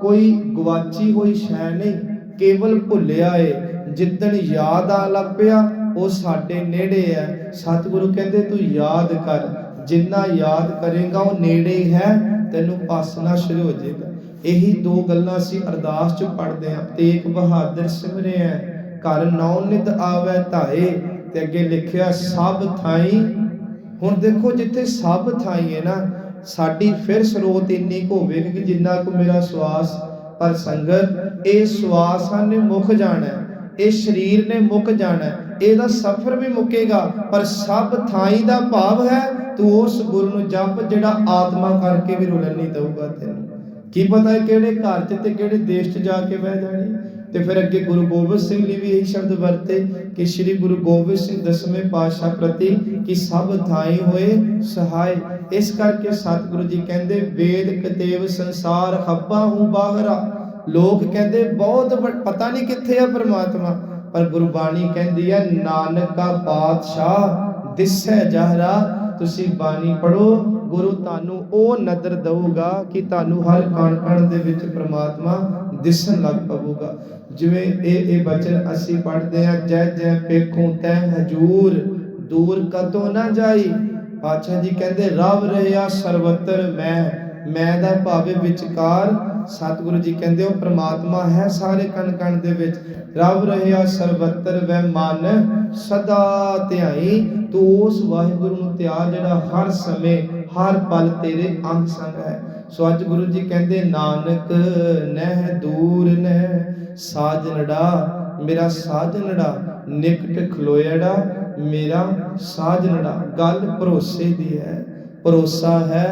कोई गवाची हुई शै नहीं, केवल भुलिया है। जिदन याद आ लग पिया वो साडे नेड़े है। सतगुरु कहते तू याद कर, जिन्ना याद करेगा वो नेड़े है, तेनू पासना शुरू हो जाएगा। यही दो गल्लां असीं अरदास च पढ़दे हां। तेग बहादुर सिमरे है घर नौ नित आवे धाए, ते अगे लिखिया सब थाई। हुण देखो जिथे सब थाई है ना, साडी फिर स्रोत इन्नी को होवेगी कि जिन्ना को मेरा श्वास, पर संगत ये श्वास ने मुक जाना, ये शरीर ने मुक जाना, ਇਹਦਾ सफर भी मुकेगा, पर सब थाई दा भाव है तू उस गुरु ਨੂੰ जप ਜਿਹੜਾ आत्मा करके भी रुलन नहीं दਊਗਾ ਤੈਨੂੰ। की पता है ਕਿਹੜੇ ਘਰ 'ਚ ਤੇ ਕਿਹੜੇ ਦੇਸ਼ 'ਚ ਜਾ ਕੇ ਬਹਿ ਜਾਣੀ। ਤੇ ਫਿਰ ਅੱਗੇ ਗੁਰੂ ਗੋਬਿੰਦ ਸਿੰਘ ਲਈ ਵੀ ਇਹੀ ਸ਼ਬਦ ਵਰਤੇ ਕਿ ਸ੍ਰੀ ਗੁਰੂ ਗੋਬਿੰਦ ਸਿੰਘ ਦਸਵੇਂ ਪਾਤਸ਼ਾਹ ਪ੍ਰਤੀ ਕਿ ਸਭ ਥਾਈ ਹੋਏ ਸਹਾय। ਇਸ ਕਰਕੇ ਸਤਿਗੁਰੂ ਜੀ ਕਹਿੰਦੇ ਵੇਦ ਕਤੇਵ ਸੰਸਾਰ ਖੱਬਾ ਹੂੰ ਬਾਹਰਾ। ਲੋਕ ਕਹਿੰਦੇ ਬਹੁਤ ਪਤਾ ਨਹੀਂ ਕਿੱਥੇ ਆ परमात्मा, पर गुरबाणी कहती है नानक का पातशाह दिसै जहरा। तुसी बानी पढ़ो, गुरु तानू ओ नदर दऊगा कि तानू हर कण कण दे विच परमात्मा दिसन लग पवूगा। जिवें ये बचन असी पढ़ते हैं, जय जय पेखों तै हजूर दूर कतों ना जाई। पातशाह जी कहते रव रहा सर्वत्र मैं दा भावे विचकार। सतगुरु जी कहते हो परमात्मा है सारे कण कण दे विच। रब रहा सर्वत्र वै मन सदा ध्याई। तू उस वाहिगुरु नूं ध्यान जिहड़ा हर समय हर पल तेरे अंग संग है। सो अज गुरु जी कहते नानक नह दूर नह साजनड़ा, मेरा साजनड़ा निकट खलोयड़ा, मेरा साजनड़ा। गल भरोसे दी है, भरोसा है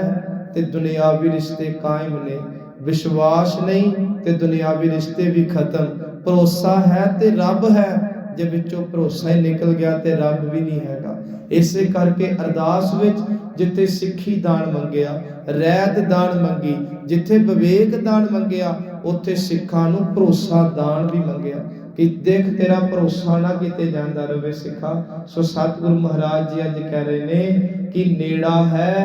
ते दुनियावी रिश्ते कायम ने, विश्वास नहीं ते दुनियावी रिश्ते भी खत्म। भरोसा है ते रब है, जे विचों भरोसा ही निकल गया ते रब भी नहीं हैगा। इसे करके अरदास विच जिथे सिੱਖੀ दान मंगिया, रैत दान मंगी, जिथे विवेक दान मंगिया, उत्थे सिੱਖਾਂ ਨੂੰ भरोसा दान भी मंगिया कि देख तेरा भरोसा ना किते जांदा रहे सिੱਖਾ। सो सतगुरु महाराज जी अज कह रहे ने कि नेड़ा है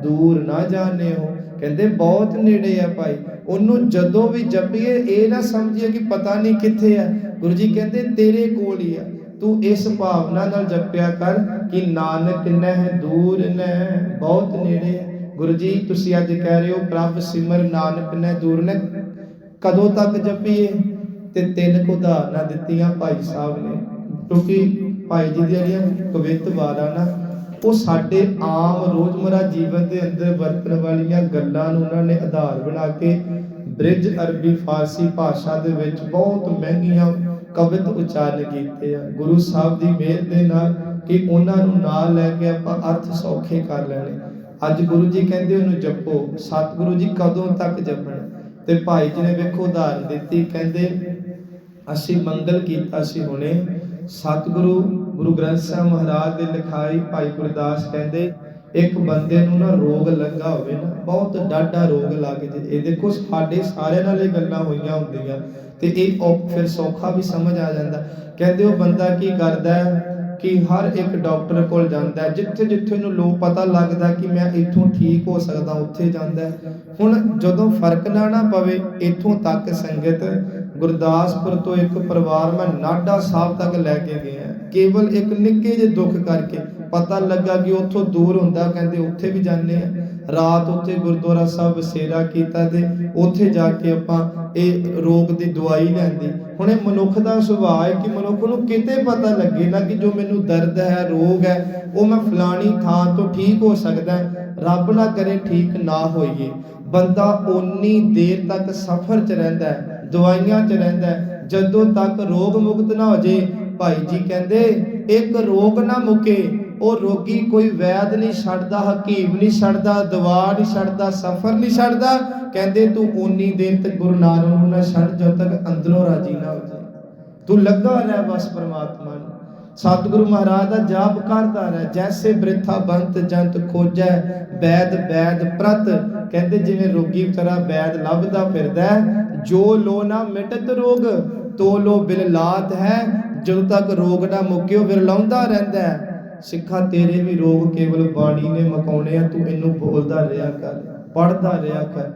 दूर ना जाने हो। कहते बहुत नेड़े है भाई, ਉਹਨੂੰ ਜਦੋਂ ਵੀ ਜਪੀਏ ਇਹ ਨਾ ਸਮਝੀਏ ਕਿ ਪਤਾ ਨਹੀਂ ਕਿੱਥੇ ਹੈ। ਗੁਰੂ ਜੀ ਕਹਿੰਦੇ ਤੇਰੇ ਕੋਲ ਹੀ ਹੈ। ਤੂੰ ਇਸ ਭਾਵਨਾ ਨਾਲ ਜਪਿਆ ਕਰ ਕਿ ਨਾਨਕ ਨਹਿ ਦੂਰ ਨਹਿ, ਬਹੁਤ ਨੇੜੇ ਹੈ। ਗੁਰੂ ਜੀ ਤੁਸੀਂ ਅੱਜ ਕਹਿ ਰਹੇ ਹੋ ਪ੍ਰਭ ਸਿਮਰ ਨਾਨਕ ਨਹਿ ਦੂਰ ਨਹਿ, ਕਦੋਂ ਤੱਕ ਜਪੀਏ? ਤੇ ਤਿੰਨ ਕੁ ਉਦਾਹਰਨਾਂ ਦਿੱਤੀਆਂ ਭਾਈ ਸਾਹਿਬ ਨੇ, ਕਿਉਂਕਿ ਭਾਈ ਜੀ ਦੀਆਂ ਜਿਹੜੀਆਂ ਕਵਿਤ ਵਾਰਾਂ ਨਾ ਉਹ ਸਾਡੇ ਆਮ ਰੋਜ਼ਮਰਾ ਜੀਵਨ ਦੇ ਅੰਦਰ ਵਰਤਣ ਵਾਲੀਆਂ ਗੱਲਾਂ ਨੂੰ ਉਹਨਾਂ ਨੇ ਆਧਾਰ ਬਣਾ ਕੇ ਬ੍ਰਿਜ ਅਰਬੀ ਫਾਰਸੀ ਭਾਸ਼ਾ ਦੇ ਵਿੱਚ ਬਹੁਤ ਮਹਿੰਗੀਆਂ ਕਵਿਤ ਉਚਾਰਨ ਕੀਤੇ ਆ। ਗੁਰੂ ਸਾਹਿਬ ਦੀ ਮਿਹਰ ਦੇ ਨਾਲ ਕਿ ਉਹਨਾਂ ਨੂੰ ਨਾਲ ਲੈ ਕੇ ਆਪਾਂ ਅਰਥ ਸੌਖੇ ਕਰ ਲੈਣੇ। ਅੱਜ ਗੁਰੂ ਜੀ ਕਹਿੰਦੇ ਉਹਨੂੰ ਜਪੋ। ਸਤਿਗੁਰੂ ਜੀ ਕਦੋਂ ਤੱਕ ਜਪਣਾ? ਤੇ ਭਾਈ ਜੀ ਨੇ ਵੇਖੋ ਉਦਾਹਰਨ ਦਿੱਤੀ, ਕਹਿੰਦੇ ਅਸੀਂ ਮੰਗਲ ਕੀਤਾ ਸੀ ਹੁਣੇ। ਸਤਿਗੁਰੂ ਗੁਰੂ ਗ੍ਰੰਥ ਸਾਹਿਬ ਮਹਾਰਾਜ ਦੇ ਲਿਖਾਈ ਭਾਈ ਗੁਰਦਾਸ ਕਹਿੰਦੇ ਇੱਕ ਬੰਦੇ ਨੂੰ ਨਾ ਰੋਗ ਲੱਗਾ ਹੋਵੇ ਨਾ, ਬਹੁਤ ਡਾਢਾ ਰੋਗ ਲੱਗ ਜੇ। ਇਹ ਦੇਖੋ ਸਾਡੇ ਸਾਰਿਆਂ ਨਾਲ ਇਹ ਗੱਲਾਂ ਹੋਈਆਂ ਹੁੰਦੀਆਂ ਤੇ ਇਹ ਫਿਰ ਸੌਖਾ ਵੀ ਸਮਝ ਆ ਜਾਂਦਾ। ਕਹਿੰਦੇ ਉਹ ਬੰਦਾ ਕੀ ਕਰਦਾ ਹੈ ਕਿ ਹਰ ਇੱਕ ਡਾਕਟਰ ਕੋਲ ਜਾਂਦਾ ਹੈ, ਜਿੱਥੇ ਜਿੱਥੇ ਨੂੰ ਲੋਕ ਪਤਾ ਲੱਗਦਾ ਕਿ ਮੈਂ ਇੱਥੋਂ ਠੀਕ ਹੋ ਸਕਦਾ ਉੱਥੇ ਜਾਂਦਾ ਹੈ। ਹੁਣ ਜਦੋਂ ਫਰਕ ਨਾ ਪਵੇ, ਇੱਥੋਂ ਤੱਕ ਸੰਗਤ ਗੁਰਦਾਸਪੁਰ ਤੋਂ ਇੱਕ ਪਰਿਵਾਰ ਮੈਂ ਨਾਢਾ ਸਾਹਿਬ ਤੱਕ ਲੈ ਕੇ ਗਿਆ, ਕੇਵਲ ਇੱਕ ਨਿੱਕੇ ਜਿਹੇ ਦੁੱਖ ਕਰਕੇ। ਪਤਾ ਲੱਗਾ ਕਿ ਉੱਥੋਂ ਦੂਰ ਹੁੰਦਾ, ਕਹਿੰਦੇ ਉੱਥੇ ਵੀ ਜਾਂਦੇ ਆ। ਰਾਤ ਉੱਥੇ ਗੁਰਦੁਆਰਾ ਸਾਹਿਬ ਬਸੇਰਾ ਕੀਤਾ ਤੇ ਉੱਥੇ ਜਾ ਕੇ ਆਪਾਂ ਇਹ ਰੋਗ ਦੀ ਦਵਾਈ ਲੈਂਦੀ। ਹੁਣ ਇਹ ਮਨੁੱਖ ਦਾ ਸੁਭਾਅ ਹੈ ਕਿ ਮਨੁੱਖ ਨੂੰ ਕਿਤੇ ਪਤਾ ਲੱਗੇ ਨਾ ਕਿ ਜੋ ਮੈਨੂੰ ਦਰਦ ਹੈ, ਰੋਗ ਹੈ, ਉਹ ਮੈਂ ਫਲਾਣੀ ਥਾਂ ਤੋਂ ਠੀਕ ਹੋ ਸਕਦਾ। ਰੱਬ ਨਾ ਕਰੇ ਠੀਕ ਨਾ ਹੋਈਏ। ਬੰਦਾ ਓਨੀ ਦੇਰ ਤੱਕ ਸਫ਼ਰ 'ਚ ਰਹਿੰਦਾ ਹੈ, ਦਵਾਈਆਂ 'ਚ ਰਹਿੰਦਾ ਹੈ, ਜਦੋਂ ਤੱਕ ਰੋਗ ਮੁਕਤ ਨਾ ਹੋ ਜੇ। ਭਾਈ ਜੀ ਕਹਿੰਦੇ ਇੱਕ ਰੋਗ ਨਾ ਮੁਕੇ, ਉਹ ਰੋਗੀ ਕੋਈ ਵੈਦ ਨਹੀਂ ਛੱਡਦਾ, ਹਕੀਮ ਨਹੀਂ ਛੱਡਦਾ, ਦਵਾ ਨਹੀਂ ਛੱਡਦਾ, ਸਫ਼ਰ ਨਹੀਂ ਛੱਡਦਾ। ਕਹਿੰਦੇ ਤੂੰ ਓਨੀ ਦੇਰ ਤੱਕ ਗੁਰੂ ਨਾਨਕ ਨੂੰ ਨਾ ਛੱਡ ਜਦੋਂ ਤੱਕ ਅੰਦਰੋਂ ਰਾਜੀ ਨਾ ਹੋ ਜਾਏ। ਤੂੰ ਲੱਗਾ ਰਹਿ ਬਸ ਪਰਮਾਤਮਾ ਨੂੰ। सतगुरु महाराज का जाप करता रहे। जैसे बृथा बंत जंत खोजै वैद वैद प्रत, कहते जिवें रोगी बेचारा वैद लभदा फिरदा है। जो लो ना मिटत रोग तो लो बिल लात है, ਜਦੋਂ तक रोग ना मुक्यो विरलाउंदा रहिंदा है। सिखा तेरे भी रोग केवल बाणी ने मकाउणे आ, तू इनू बोलदा रहा कर, पढ़दा रहा कर।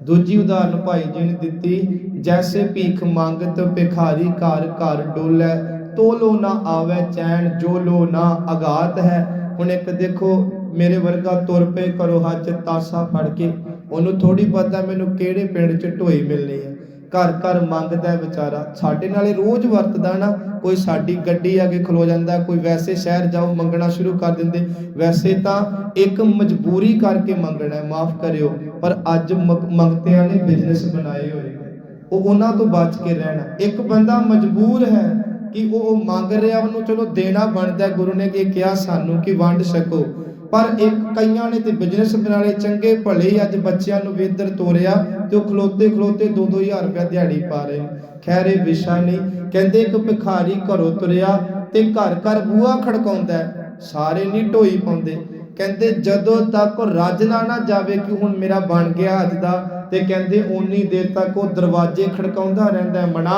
दूजी उदाहरण भाई जी ने दिती, जैसे भीख मंगत भिखारी घर घर डोलै, तो लो ना आवे चैन जो लो ना आघात है। हुण एक देखो मेरे वर्गा तुर पे करो हज तासा फड़ के, ओनू थोड़ी पता मैनू किहड़े पिंड च ढोई मिलनी है। घर घर मंगदा है बेचारा, साडे नाले रोज वरतदा ना। कोई साडी गड्डी आगे खलो जांदा, कोई वैसे शहर जाओ मंगना शुरू कर दिंदे। वैसे तां एक मजबूरी करके मंगना है, माफ करियो, पर अज मंगतियां ने बिजनेस बनाए होए, ਉਹ ਉਹਨਾਂ ਤੋਂ ਬਚ ਕੇ ਰਹਿਣਾ। ਇੱਕ ਬੰਦਾ ਮਜਬੂਰ ਹੈ ਕਿ ਉਹ ਮੰਗ ਰਿਹਾ, ਉਹਨੂੰ ਚਲੋ ਦੇਣਾ ਬਣਦਾ। ਗੁਰੂ ਨੇ ਕੀ ਕਿਹਾ ਸਾਨੂੰ ਕਿ ਵੰਡ ਸਕੋ, ਪਰ ਇੱਕ ਕਈਆਂ ਨੇ ਤੇ ਬਿਜ਼ਨਸ ਬਣਾ ਲਏ ਚੰਗੇ ਭਲੇ ਹੀ। ਅੱਜ ਬੱਚਿਆਂ ਨੂੰ ਵੀ ਇੱਧਰ ਤੋਰਿਆ ਤੇ ਉਹ ਖਲੋਤੇ ਖਲੋਤੇ 2-2000 ਰੁਪਇਆ ਦਿਹਾੜੀ ਪਾ ਰਹੇ ਨੇ। ਖੈਰ ਇਹ ਵਿਸ਼ਾ ਨਹੀਂ। ਕਹਿੰਦੇ ਇੱਕ ਭਿਖਾਰੀ ਘਰੋਂ ਤੁਰਿਆ ਤੇ ਘਰ ਘਰ ਬੂਹਾ ਖੜਕਾਉਂਦਾ, ਸਾਰੇ ਨਹੀਂ ਢੋਈ ਪਾਉਂਦੇ। ਕਹਿੰਦੇ ਜਦੋਂ ਤੱਕ ਉਹ ਰੱਜਣਾ ਨਾ ਜਾਵੇ ਕਿ ਹੁਣ ਮੇਰਾ ਬਣ ਗਿਆ ਅੱਜ ਦਾ, ਤੇ ਕਹਿੰਦੇ ਓਨੀ ਦੇਰ ਤੱਕ ਉਹ ਦਰਵਾਜ਼ੇ ਖੜਕਾਉਂਦਾ ਰਹਿੰਦਾ। ਮਨਾ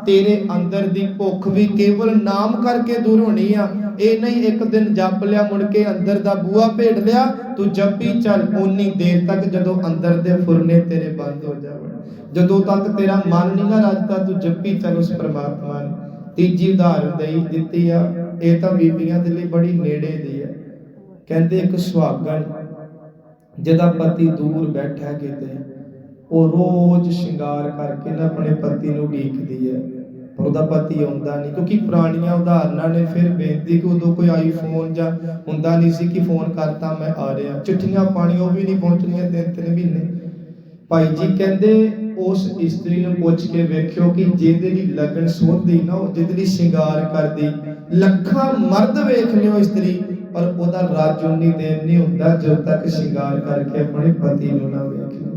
ਤੇਰੇ ਅੰਦਰ ਦੀ ਭੁੱਖ ਵੀ ਕੇਵਲ ਨਾਮ ਕਰਕੇ ਦੂਰ ਹੋਣੀ ਆ। ਇਹ ਨਹੀਂ ਇੱਕ ਦਿਨ ਜਪ ਲਿਆ ਮੁੜ ਕੇ ਅੰਦਰ ਦਾ ਬੂਹਾ ਭੇੜ ਲਿਆ, ਤੂੰ ਜਪੀ ਚੱਲ ਓਨੀ ਦੇਰ ਤੱਕ ਜਦੋਂ ਅੰਦਰ ਦੇ ਫੁਰਨੇ ਤੇਰੇ ਬੰਦ ਹੋ ਜਾਵਣ। ਜਦੋਂ ਤੱਕ ਤੇਰਾ ਮਨ ਨਹੀਂ ਨਾ ਰੱਜਦਾ, ਤੂੰ ਜਪੀ ਚੱਲ ਉਸ ਪਰਮਾਤਮਾ ਨੂੰ। ਤੀਜੀ ਉਦਾਹਰਨ ਦਿੱਤੀ ਆ, ਇਹ ਤਾਂ ਬੀਬੀਆਂ ਦੇ ਲਈ ਬੜੀ ਨੇੜੇ ਦੀ ਹੈ। ਕਹਿੰਦੇ ਇੱਕ ਸੁਹਾਗਣ ਜਿਹਦਾ ਪਤੀ ਦੂਰ ਬੈਠਾ ਕਿਤੇ, ਉਹ ਰੋਜ਼ ਸ਼ਿੰਗਾਰ ਕਰਕੇ ਨਾ ਆਪਣੇ ਪਤੀ ਨੂੰ ਉਡੀਕਦੀ ਹੈ, ਪਰ ਉਹਦਾ ਪਤੀ ਆਉਂਦਾ ਨਹੀਂ। ਕਿਉਂਕਿ ਪੁਰਾਣੀਆਂ ਉਦਾਹਰਨਾਂ ਨੇ ਫਿਰ ਬੇਨਤੀ ਕਿ ਉਦੋਂ ਕੋਈ ਆਈਫੋਨ ਜਾਂ ਹੁੰਦਾ ਨਹੀਂ ਸੀ ਕਿ ਫੋਨ ਕਰਤਾ ਮੈਂ ਆ ਰਿਹਾ। ਚਿੱਠੀਆਂ ਪਾਣੀ ਉਹ ਵੀ ਨਹੀਂ ਪਹੁੰਚਣੀਆਂ 3-3 ਮਹੀਨੇ। ਭਾਈ ਜੀ ਕਹਿੰਦੇ ਉਸ ਇਸਤਰੀ ਨੂੰ ਪੁੱਛ ਕੇ ਵੇਖਿਓ ਕਿ ਜਿਹਦੇ ਲਈ ਲਗਨ ਸੋਧਦੀ ਨਾ, ਉਹ ਜਿਹਦੇ ਲਈ ਸ਼ਿੰਗਾਰ ਕਰਦੀ, ਲੱਖਾਂ ਮਰਦ ਵੇਖ ਲਿਓ ਇਸਤਰੀ, ਪਰ ਉਹਦਾ ਰਾਜ ਉਨੀ ਦੇਰ ਨਹੀਂ ਹੁੰਦਾ ਜਦੋਂ ਤੱਕ ਸ਼ਿੰਗਾਰ ਕਰਕੇ ਆਪਣੇ ਪਤੀ ਨੂੰ ਨਾ ਵੇਖ ਲਏ।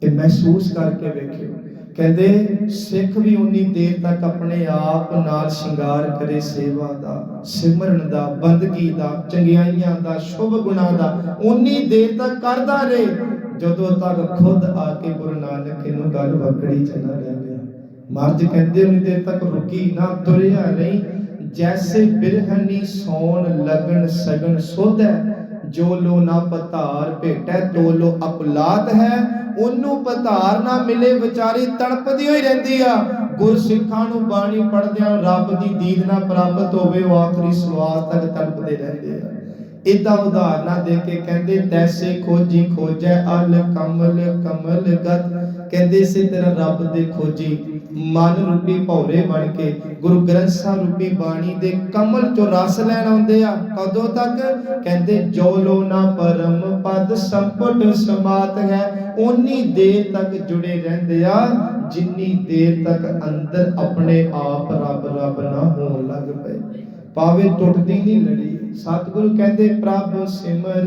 ਇਹ ਮਹਿਸੂਸ ਕਰਕੇ ਵੇਖਿਓ। ਕਹਿੰਦੇ ਸਿੱਖ ਵੀ ਉਨੀ ਦੇਰ ਤੱਕ ਆਪਣੇ ਆਪ ਨਾਲ ਸ਼ਿੰਗਾਰ ਕਰੇ, ਸੇਵਾ ਦਾ, ਸਿਮਰਨ ਦਾ, ਬੰਦਗੀ ਦਾ, ਚੰਗਿਆਈਆਂ ਦਾ, ਸ਼ੁਭ ਗੁਣਾਂ ਦਾ, ਉਨੀ ਦੇਰ ਤੱਕ ਕਰਦਾ ਰਹੇ ਜਦੋਂ ਤੱਕ ਖੁਦ ਆ ਕੇ ਗੁਰੂ ਨਾਨਕ ਇਹਨੂੰ ਗੱਲ ਵਕੜੀ ਚ ਨਾ ਲੈ ਗਿਆ। ਮਰਦ ਕਹਿੰਦੇ ਉਨੀ ਦੇਰ ਤੱਕ ਰੁਕੀ ਨਾ, ਤੁਰਿਆ ਨਹੀਂ। जैसे बिरहनी सोन लगन सगन सुध है, जो लो ना पतार भेटै तो लो अपलात है। ਉਹਨੂੰ ਪਤਾਰ ਨਾ ਮਿਲੇ ਵਿਚਾਰੀ ਤੜਪਦੀ ਹੋਈ ਰਹਿੰਦੀ ਆ। ਗੁਰਸਿੱਖਾਂ ਨੂੰ ਬਾਣੀ ਪੜ੍ਹਦਿਆਂ ਰੱਬ ਦੀ ਦੀਦ ਨਾ ਪ੍ਰਾਪਤ ਹੋਵੇ, ਉਹ ਆਖਰੀ ਸਵਾਸ ਤੱਕ ਤੜਪਦੇ ਰਹਿੰਦੇ ਆ। ਇਦਾਂ ਉਦਾਹਰਨਾਂ ਦੇ ਕੇ ਕਹਿੰਦੇ ਤੈਸੇ ਖੋਜੀ ਖੋਜੈ ਅਲ ਕਮਲ ਕਮਲ ਗਤ। ਕਹਿੰਦੇ ਇਸੇ ਤਰ੍ਹਾਂ ਰੱਬ ਦੇ ਖੋਜੀ ਮਨ ਰੂਪੀ ਭੌਰੇ ਬਣ ਕੇ ਗੁਰੂ ਗ੍ਰੰਥ ਸਾਹਿਬ ਰੂਪੀ ਬਾਣੀ ਦੇ ਕਮਲ ਚੋਂ ਰਸ ਲੈਣ ਆਉਂਦੇ ਆ। ਕਦੋਂ ਤੱਕ? ਕਹਿੰਦੇ ਜੋ ਲੋ ਨਾ ਪਰਮ ਪਦ ਸੰਪਟ ਸਮਾਤ ਹੈ, ਓਨੀ ਦੇਰ ਤੱਕ ਜੁੜੇ ਰਹਿੰਦੇ ਆ ਜਿੰਨੀ ਦੇਰ ਤੱਕ ਅੰਦਰ ਆਪਣੇ ਆਪ ਰੱਬ ਰੱਬ ਨਾ ਹੋਣ ਲੱਗ ਪਏ। ਪਾਵੇ ਟੁੱਟਦੀ ਨਹੀਂ ਲੜੀ। ਸਤਿਗੁਰੂ ਕਹਿੰਦੇ ਪ੍ਰਭ ਸਿਮਰ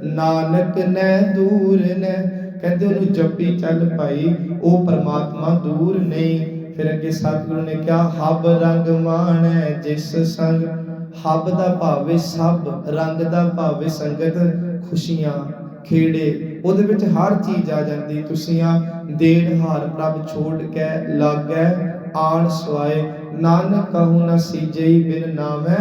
ਨਾਨਕ ਨੈ ਦੂਰ ਨੈ। ਕਹਿੰਦੇ ਉਹਨੂੰ ਜਪੀ ਚੱਲ ਭਾਈ, ਉਹ ਪਰਮਾਤਮਾ ਦੂਰ ਨਹੀਂ। ਫਿਰ ਅੱਗੇ ਸਤਿਗੁਰੂ ਨੇ ਕਿਹਾ ਹਬ ਰੰਗ ਮਾਣੈ ਜਿਸ ਸੰਗ। ਹਬ ਦਾ ਭਾਵੇਂ ਸਭ, ਰੰਗ ਦਾ ਭਾਵੇਂ ਸੰਗਤ, ਖੁਸ਼ੀਆਂ ਖੇੜੇ ਉਹਦੇ ਵਿੱਚ ਹਰ ਚੀਜ਼ ਆ ਜਾਂਦੀ। ਤੁਸੀਂ ਆ ਦੇਣ ਹਾਰ ਪ੍ਰਭ ਛੋੜ ਕੇ ਲਾਗੈ ਆਣ ਸਵਾਏ। ਨਾਨਕ ਕਹੂ ਨਾ ਸੀਜਈ ਬਿਨ ਨਾਮੈ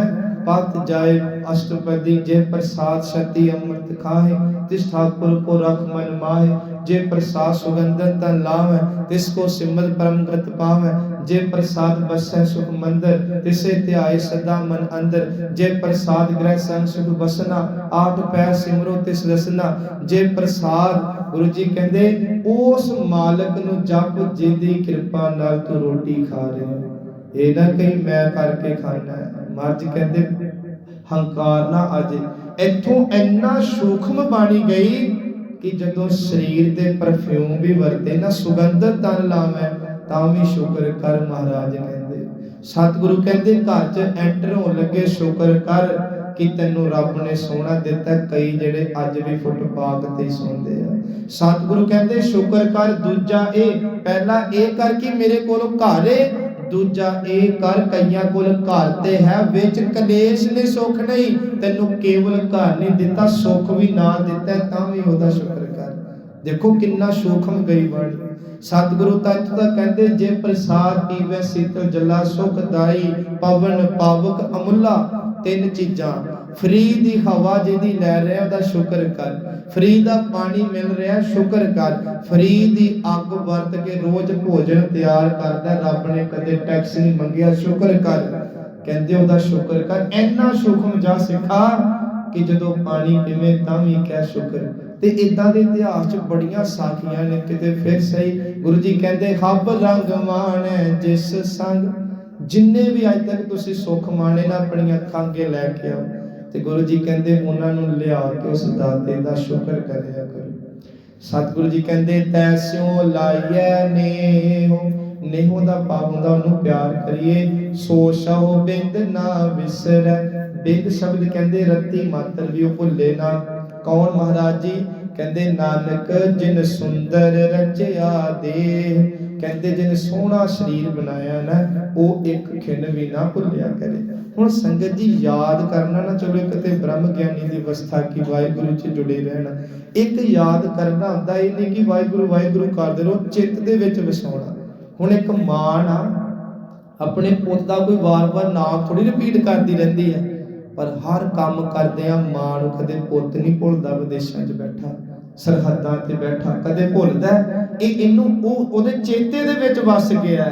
पत जाए अष्टपदी। जे प्रसाद शक्ति अमृत खाए, तिस ठाकुर को रख मन माहे। जे प्रसाद सुगंधन तन लावे, तिसको सिमर परम गत पावे। जे प्रसाद बसै सुख मंदिर, तिसे ध्याए सदा मन अंदर। जे प्रसाद ग्रह संग सुख बसना, आठ पैर सिमरो तिस रसना। जे प्रसाद गुरु जी कहते उस मालक नूं जप जिहदी कृपा नाल तू रोटी खा रहे। ਇਹ ਨਾ ਕਹੀਂ ਮੈਂ ਕਰਕੇ ਖਾਣਾ ਹੈ। ਮਰਜ ਕਹਿੰਦੇ ਹੰਕਾਰ ਨਾ ਆਜੇ। ਇੱਥੋਂ ਇੰਨਾ ਸੂਖਮ ਬਾਣੀ ਗਈ ਕਿ ਜਦੋਂ ਸਰੀਰ ਦੇ ਪਰਫਿਊਮ ਵੀ ਵਰਤੇ ਨਾ, ਸੁਗੰਧਤ ਤਨ ਲਾਵੇਂ ਤਾਂ ਵੀ ਸ਼ੁਕਰ ਕਰ। ਮਹਾਰਾਜ ਕਹਿੰਦੇ ਸਤਿਗੁਰੂ ਕਹਿੰਦੇ ਘਰ 'ਚ ਐਂਟਰ ਹੋਣ ਲੱਗੇ ਸ਼ੁਕਰ ਕਰ ਕਿ ਤੈਨੂੰ ਰੱਬ ਨੇ ਸੋਹਣਾ ਦਿੱਤਾ। ਕਈ ਜਿਹੜੇ ਅੱਜ ਵੀ ਫੁੱਟਪਾਥ ਤੇ ਸੌਂਦੇ ਆ। ਸਤਿਗੁਰੂ ਕਹਿੰਦੇ ਸ਼ੁਕਰ ਕਰ। ਦੂਜਾ ਇਹ, ਪਹਿਲਾ ਇਹ ਕਰ ਕਿ ਮੇਰੇ ਕੋਲੋਂ ਘਰ ਏ, दूजा ये कर, कईयां कोल घर ते है विच कलेश ने सुख नहीं, तैनू केवल घर नहीं दिता सुख भी ना दिता तां भी ओहदा शुक्र कर। देखो किन्ना सूखम गई बाणी। सतगुरु तां इत्थों तक कहंदे जे प्रसाद पीवे शीतल जला सुखदाई पवन पावक अमुला। तीन चीज़ां फ्री दी हवा जिहदी लै रहा ओहदा शुक्र कर, फ्री दा पानी मिल रहा शुक्र कर, फ्री दी अग वरत के रोज भोजन तैयार करदा रब ने कदे टैक्स नहीं मंगिया शुक्र कर। कहंदे ओहदा शुक्र कर। इन्ना सूखम जा सिखा कि जदों पानी पीवे तां भी कह शुक्र। ते इदां दे इतिहास च बड़ियां साखियां ने। किते फिर सही गुरु जी कहंदे हब रंग माणे जिस संग, जिन्ने भी अज तक तुसी सुख माणे ना अपनी अखां अगे लैके आओ ते गुरु जी कहंदे उन्हां नूं लिया के उस दाते दा शुक्र करिया करो। सतगुरु जी कहंदे तैस्यों लाइए नेहो, नेहो दा भाव हुंदा ओनूं प्यार करिए। सो शौ बिंद ना विसरै, बिंद शब्द कहंदे रत्ती मात्र भी ओह भुल्ले ना। कौन महाराज जी? कहंदे नानक जिन सुंदर रचया देह, कहंदे जिन सोहना शरीर बनाया ना वो एक खिन भी ना भुलिया करे। हुण संगत जी याद करना ना, चलो एक ते ब्रह्म ज्ञानी दी अवस्था की वाहिगुरु च जुड़े रहना, एक याद करना हुंदा ये नहीं कि वाहिगुरु वाहिगुरु करदे रहो, चित्त दे विच वसाउणा। हुण एक मां ना अपने पुੱਤ ਦਾ कोई वार-वार नाम थोड़ी रिपीट करती रहती है, पर हर काम करदिਆਂ मां ਨੂੰ कदे ਪੁੱਤ नहीं भुलदा। विदेशां 'ਚ बैठा सरहदां ते बैठा कदे भुलदा ਇਹਨੂੰ ਉਹ ਉਹਦੇ ਚੇਤੇ ਦੇ ਵਿੱਚ ਵਸ ਗਿਆ।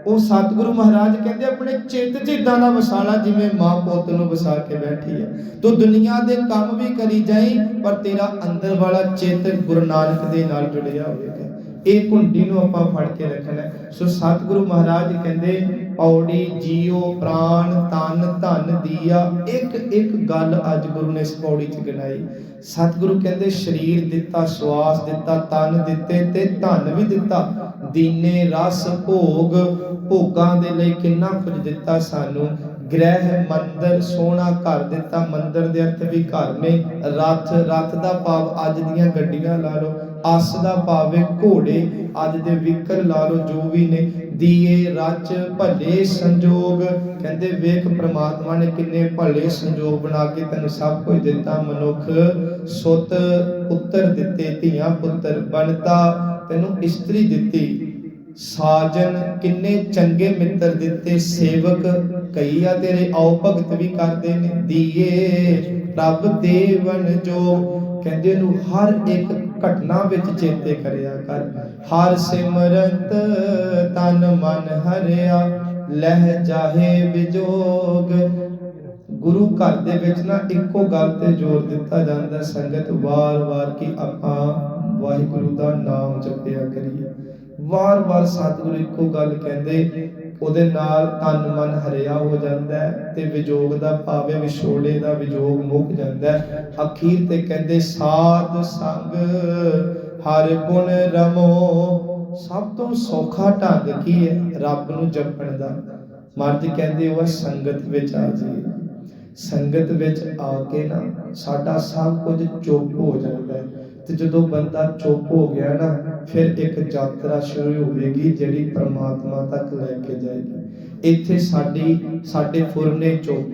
ਉਹ ਸਤਿਗੁਰੂ ਮਹਾਰਾਜ ਕਹਿੰਦੇ ਆਪਣੇ ਚਿੱਤ 'ਚ ਇਦਾਂ ਦਾ ਵਸਾਲਾ ਜਿਵੇਂ ਮਾਂ ਪੁੱਤ ਨੂੰ ਵਸਾ ਕੇ ਬੈਠੀ ਹੈ। ਤੂੰ ਦੁਨੀਆ ਦੇ ਕੰਮ ਵੀ ਕਰੀ ਜਾਈ ਪਰ ਤੇਰਾ ਅੰਦਰ ਵਾਲਾ ਚਿੱਤ ਗੁਰੂ ਨਾਨਕ ਦੇ ਨਾਲ ਜੁੜਿਆ ਹੋਵੇਗਾ। ਇਹ ਕੁੰਡੀ ਨੂੰ ਆਪਾਂ ਫੜ ਕੇ ਰੱਖਣਾ। ਸੋ ਸਤਿਗੁਰੂ ਮਹਾਰਾਜ ਕਹਿੰਦੇ ਪੌੜੀ ਜੀਓ ਪ੍ਰਾਣ ਤਨ ਧਨ ਦੀਆ। ਇੱਕ ਇੱਕ ਗੱਲ ਅੱਜ ਗੁਰੂ ਨੇ ਇਸ ਪੌੜੀ 'ਚ ਗਿਣਾਈ। ਸਤਿਗੁਰੂ ਕਹਿੰਦੇ ਸਰੀਰ ਦਿੱਤਾ, ਸਵਾਸ ਦਿੱਤਾ, ਤਨ ਦਿੱਤੇ ਤੇ ਧਨ ਵੀ ਦਿੱਤਾ। ਦੀਨੇ ਰਸ ਭੋਗ, ਭੋਗਾਂ ਦੇ ਲਈ ਕਿੰਨਾ ਕੁਝ ਦਿੱਤਾ ਸਾਨੂੰ। ਗ੍ਰਹਿ ਮੰਦਰ, ਸੋਹਣਾ ਘਰ ਦਿੱਤਾ। ਮੰਦਰ ਦੇ ਅਰਥ ਵੀ ਘਰ ਨੇ। ਰਥ, ਰਥ ਦਾ ਭਾਵ ਅੱਜ ਦੀਆਂ ਗੱਡੀਆਂ ਲਾ ਲਓ। ਅਸ ਦਾ ਭਾਵ ਹੈ ਘੋੜੇ, ਅੱਜ ਦੇ ਵਹੀਕਲ ਲਾ ਲਓ ਜੋ ਵੀ ਨੇ। ਦੀਏ ਰਚ ਭਲੇ ਸੰਜੋਗ, ਕਹਿੰਦੇ ਵੇਖ ਪ੍ਰਮਾਤਮਾ ਨੇ ਕਿੰਨੇ ਭਲੇ ਸੰਜੋਗ ਬਣਾ ਕੇ ਤੈਨੂੰ ਸਭ ਕੁਝ ਦਿੱਤਾ। ਮਨੁੱਖ ਸੁੱਤ ਪੁੱਤਰ ਦਿੱਤੇ, ਧੀਆਂ ਪੁੱਤਰ ਬਣਤਾ, ਤੈਨੂੰ ਇਸਤਰੀ ਦਿੱਤੀ। ਸਾਜਨ ਕਿੰਨੇ ਚੰਗੇ ਮਿੱਤਰ ਦਿੱਤੇ। ਸੇਵਕ ਕਈ ਆ ਤੇਰੇ ਆਓ ਭਗਤ ਵੀ ਕਰਦੇ ਨੇ। ਦੀਏ ਰੱਬ ਦੇਵਨ ਜੋ, ਕਹਿੰਦੇ ਨੂੰ ਹਰ ਇੱਕ ਘਟਨਾ ਵਿੱਚ ਚੇਤੇ ਕਰਿਆ ਕਰ। ਹਰ ਸਿਮਰਤ ਤਨ ਮਨ ਹਰਿਆ, ਲਹਿ ਜਾਹੇ ਵਿਜੋਗ। ਗੁਰੂ ਘਰ ਦੇ ਵਿੱਚ ਨਾ ਇੱਕੋ ਗੱਲ ਤੇ ਜ਼ੋਰ ਦਿੱਤਾ ਜਾਂਦਾ ਸੰਗਤ ਵਾਰ-ਵਾਰ ਕਿ ਆਪਾਂ ਵਾਹਿਗੁਰੂ ਦਾ ਨਾਮ ਜਪਿਆ ਕਰੀਏ। ਵਾਰ-ਵਾਰ ਸਤਿਗੁਰੂ ਇੱਕੋ ਗੱਲ ਕਹਿੰਦੇ, ਉਹਦੇ ਨਾਲ ਤਨ ਮਨ ਹਰਿਆ ਹੋ ਜਾਂਦਾ ਹੈ ਤੇ ਵਿਜੋਗ ਦਾ ਭਾਵ ਹੈ ਵਿਛੋੜੇ ਦਾ ਵਿਜੋਗ ਮੁੱਕ ਜਾਂਦਾ ਹੈ। ਅਖੀਰ ਤੇ ਕਹਿੰਦੇ ਸਾਧ ਸੰਗ ਹਰ ਗੁਣ ਰਮੋ। ਸਭ ਤੋਂ ਸੌਖਾ ਢੰਗ ਕੀ ਹੈ ਰੱਬ ਨੂੰ ਜਪਣ ਦਾ? ਮਰਦ ਕਹਿੰਦੇ ਉਹ ਸੰਗਤ ਵਿੱਚ ਆ ਜਾਈਏ। ਸੰਗਤ ਵਿੱਚ ਆ ਕੇ ਨਾ ਸਾਡਾ ਸਭ ਕੁਝ ਚੁੱਪ ਹੋ ਜਾਂਦਾ ਹੈ। ਤੇ ਜਦੋਂ ਬੰਦਾ ਚੁੱਪ ਹੋ ਗਿਆ ਨਾ ਫਿਰ ਇੱਕ ਯਾਤਰਾ ਸ਼ੁਰੂ ਹੋਵੇਗੀ ਜਿਹੜੀ ਪਰਮਾਤਮਾ ਤੱਕ ਲੈ ਕੇ ਜਾਏਗੀ। ਇੱਥੇ ਸਾਡੇ ਫੁਰਨੇ ਚੁੱਪ,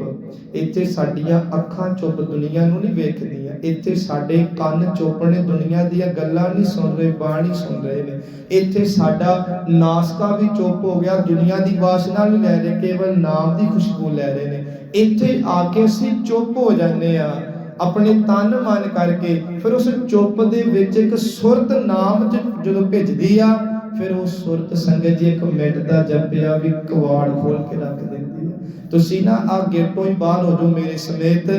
ਇੱਥੇ ਸਾਡੀਆਂ ਅੱਖਾਂ ਚੁੱਪ, ਦੁਨੀਆ ਨੂੰ ਨਹੀਂ ਵੇਖਦੀਆਂ। ਇੱਥੇ ਸਾਡੇ ਕੰਨ ਚੁੱਪ ਨੇ, ਦੁਨੀਆ ਦੀਆਂ ਗੱਲਾਂ ਨਹੀਂ ਸੁਣ ਰਹੇ, ਬਾਣੀ ਸੁਣ ਰਹੇ ਨੇ। ਇੱਥੇ ਸਾਡਾ ਨਾਸਕਾ ਵੀ ਚੁੱਪ ਹੋ ਗਿਆ, ਦੁਨੀਆ ਦੀ ਵਾਸ਼ਨਾ ਨਹੀਂ ਲੈ ਰਹੇ, ਕੇਵਲ ਨਾਮ ਦੀ ਖੁਸ਼ਬੂ ਲੈ ਰਹੇ ਨੇ। ਇੱਥੇ ਆ ਕੇ ਅਸੀਂ ਚੁੱਪ ਹੋ ਜਾਂਦੇ ਆ ਆਪਣੇ ਤਨ ਮਨ ਕਰਕੇ। ਫਿਰ ਉਸ ਚੁੱਪ ਦੇ ਵਿੱਚ ਇੱਕ ਸੁਰਤ ਨਾਮ ਚ ਜਦੋਂ ਭਿੱਜਦੀ ਆ, ਫਿਰ ਉਹ ਸੁਰਤ ਸੰਗਤ ਜੀ ਇੱਕ ਮਿੰਟ ਦਾ ਜਪਿਆ ਵੀ ਕਵਾੜ ਖੋਲ ਕੇ ਰੱਖ ਦਿੰਦੀ ਹੈ। ਤੁਸੀਂ ਨਾ ਆ ਗੇਟੋਂ ਹੀ ਬਾਹਰ ਹੋ ਜਾਓ ਮੇਰੇ ਸਮੇਤ।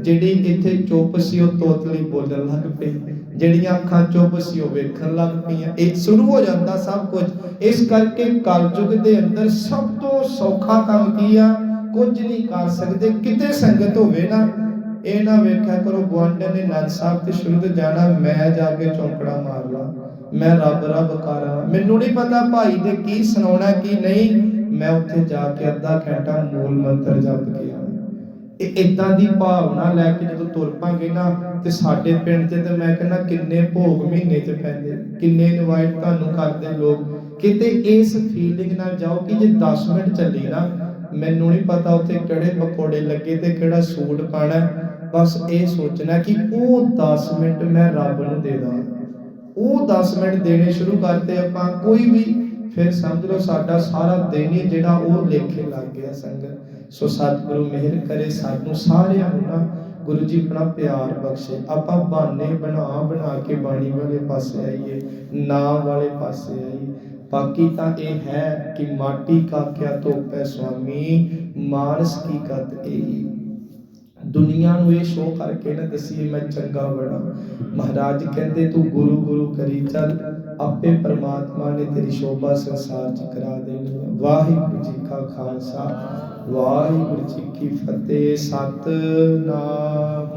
ਜਿਹੜੀ ਇੱਥੇ ਚੁੱਪ ਸੀ ਉਹ ਤੋਤਲੀ ਬੋਲਣ ਲੱਗ ਪਈ, ਜਿਹੜੀਆਂ ਅੱਖਾਂ ਚੁੱਪ ਸੀ ਉਹ ਵੇਖਣ ਲੱਗ ਪਈਆਂ। ਇਹ ਸ਼ੁਰੂ ਹੋ ਜਾਂਦਾ ਸਭ ਕੁਝ। ਇਸ ਕਰਕੇ ਕਲਯੁਗ ਦੇ ਅੰਦਰ ਸਭ ਤੋਂ ਸੌਖਾ ਕੰਮ ਕੀ ਆ? ਕੁਝ ਨਹੀਂ ਕਰ ਸਕਦੇ। ਕਿਤੇ ਸੰਗਤ ਹੋਵੇ ਨਾ, ਇਹ ਨਾ ਵੇਖਿਆ ਕਰੋ ਗੁਆਂਢਣ ਨੇ ਨੰਦ ਸਾਹਿਬ ਤੇ ਸ਼ੁਰੂ ਤੋਂ ਜਾਣਾ, ਮੈਂ ਜਾ ਕੇ ਚੌਂਕੜਾ ਮਾਰ ਲਾ, ਮੈਂ ਰੱਬ ਰੱਬ ਕਰਾਂ, ਮੈਨੂੰ ਨਹੀਂ ਪਤਾ ਭਾਈ ਨੇ ਕੀ ਸੁਣਾਉਣਾ ਕੀ ਨਹੀਂ। ਮੈਂ ਉੱਥੇ ਜਾ ਕੇ ਅੱਧਾ ਘੰਟਾ ਮੂਲ ਮੰਤਰ ਜਪ ਕੇ ਆਵਾਂ। ਇਹ ਇਦਾਂ ਦੀ ਭਾਵਨਾ ਲੈ ਕੇ ਜਦੋਂ ਤੁਰ ਪਾਂਗੇ ਨਾ, ਤੇ ਸਾਡੇ ਪਿੰਡ 'ਚ ਤੇ ਮੈਂ ਕਹਿੰਦਾ ਕਿੰਨੇ ਭੋਗ ਮਹੀਨੇ 'ਚ ਪੈਂਦੇ, ਕਿੰਨੇ ਇਨਵਾਈਟ ਤੁਹਾਨੂੰ ਕਰਦੇ ਲੋਕ। ਕਿਤੇ ਇਸ ਫੀਲਿੰਗ ਨਾਲ ਜਾਓ ਕਿ ਜੇ 10 ਮਿੰਟ ਚੱਲੀ ਨਾ, ਮੈਨੂੰ ਨਹੀਂ ਪਤਾ ਉੱਥੇ ਕਿਹੜੇ ਪਕੌੜੇ ਲੱਗੇ ਤੇ ਕਿਹੜਾ ਸੂਟ ਪਾਣਾ, ਬਸ ਇਹ ਸੋਚਣਾ ਕਿ ਉਹ 10 ਮਿੰਟ ਮੈਂ ਰੱਬ ਨੂੰ ਦੇ ਦਾਂ। ਉਹ 10 ਮਿੰਟ ਦੇਣੇ ਸ਼ੁਰੂ ਕਰਤੇ ਆਪਾਂ ਕੋਈ ਵੀ, ਫਿਰ ਸਮਝ ਲਓ ਸਾਡਾ ਸਾਰਾ ਦਿਨ ਹੀ ਜਿਹੜਾ ਉਹ ਲੇਖੇ ਲੱਗ ਗਿਆ ਸੰਗਤ। ਸੋ ਸਤਿਗੁਰੂ ਮਿਹਰ ਕਰੇ ਸਾਨੂੰ ਸਾਰਿਆਂ ਨੂੰ ਨਾ, ਗੁਰੂ ਜੀ ਆਪਣਾ ਪਿਆਰ ਬਖਸ਼ੇ, ਆਪਾਂ ਬਹਾਨੇ ਬਣਾ ਕੇ ਬਾਣੀ ਵਾਲੇ ਪਾਸੇ ਆਈਏ, ਨਾਮ ਵਾਲੇ ਪਾਸੇ ਆਈਏ। ਬਾਕੀ ਤਾਂ ਇਹ ਹੈ ਕਿ ਮਾਟੀ ਕਾ ਕਿਆ ਧੋਪੈ ਸੁਆਮੀ, ਮਾਨਸ ਕੀ ਕਤ ਏਈ। ਦੁਨੀਆ ਨੂੰ ਇਹ ਸ਼ੋਅ ਕਰਕੇ ਨਾ ਦਸੀਏ ਮੈਂ ਚੰਗਾ ਬੜਾ। ਮਹਾਰਾਜ ਕਹਿੰਦੇ ਤੂੰ ਗੁਰੂ ਗੁਰੂ ਕਰੀ ਚੱਲ, ਆਪੇ ਪਰਮਾਤਮਾ ਨੇ ਤੇਰੀ ਸ਼ੋਭਾ ਸੰਸਾਰ 'ਚ ਕਰਾ ਦੇਣੀ ਹੈ। ਵਾਹਿਗੁਰੂ ਜੀ ਕਾ ਖਾਲਸਾ, ਵਾਹਿਗੁਰੂ ਜੀ ਕੀ ਫਤਿਹ। ਸਤਿਨਾਮ।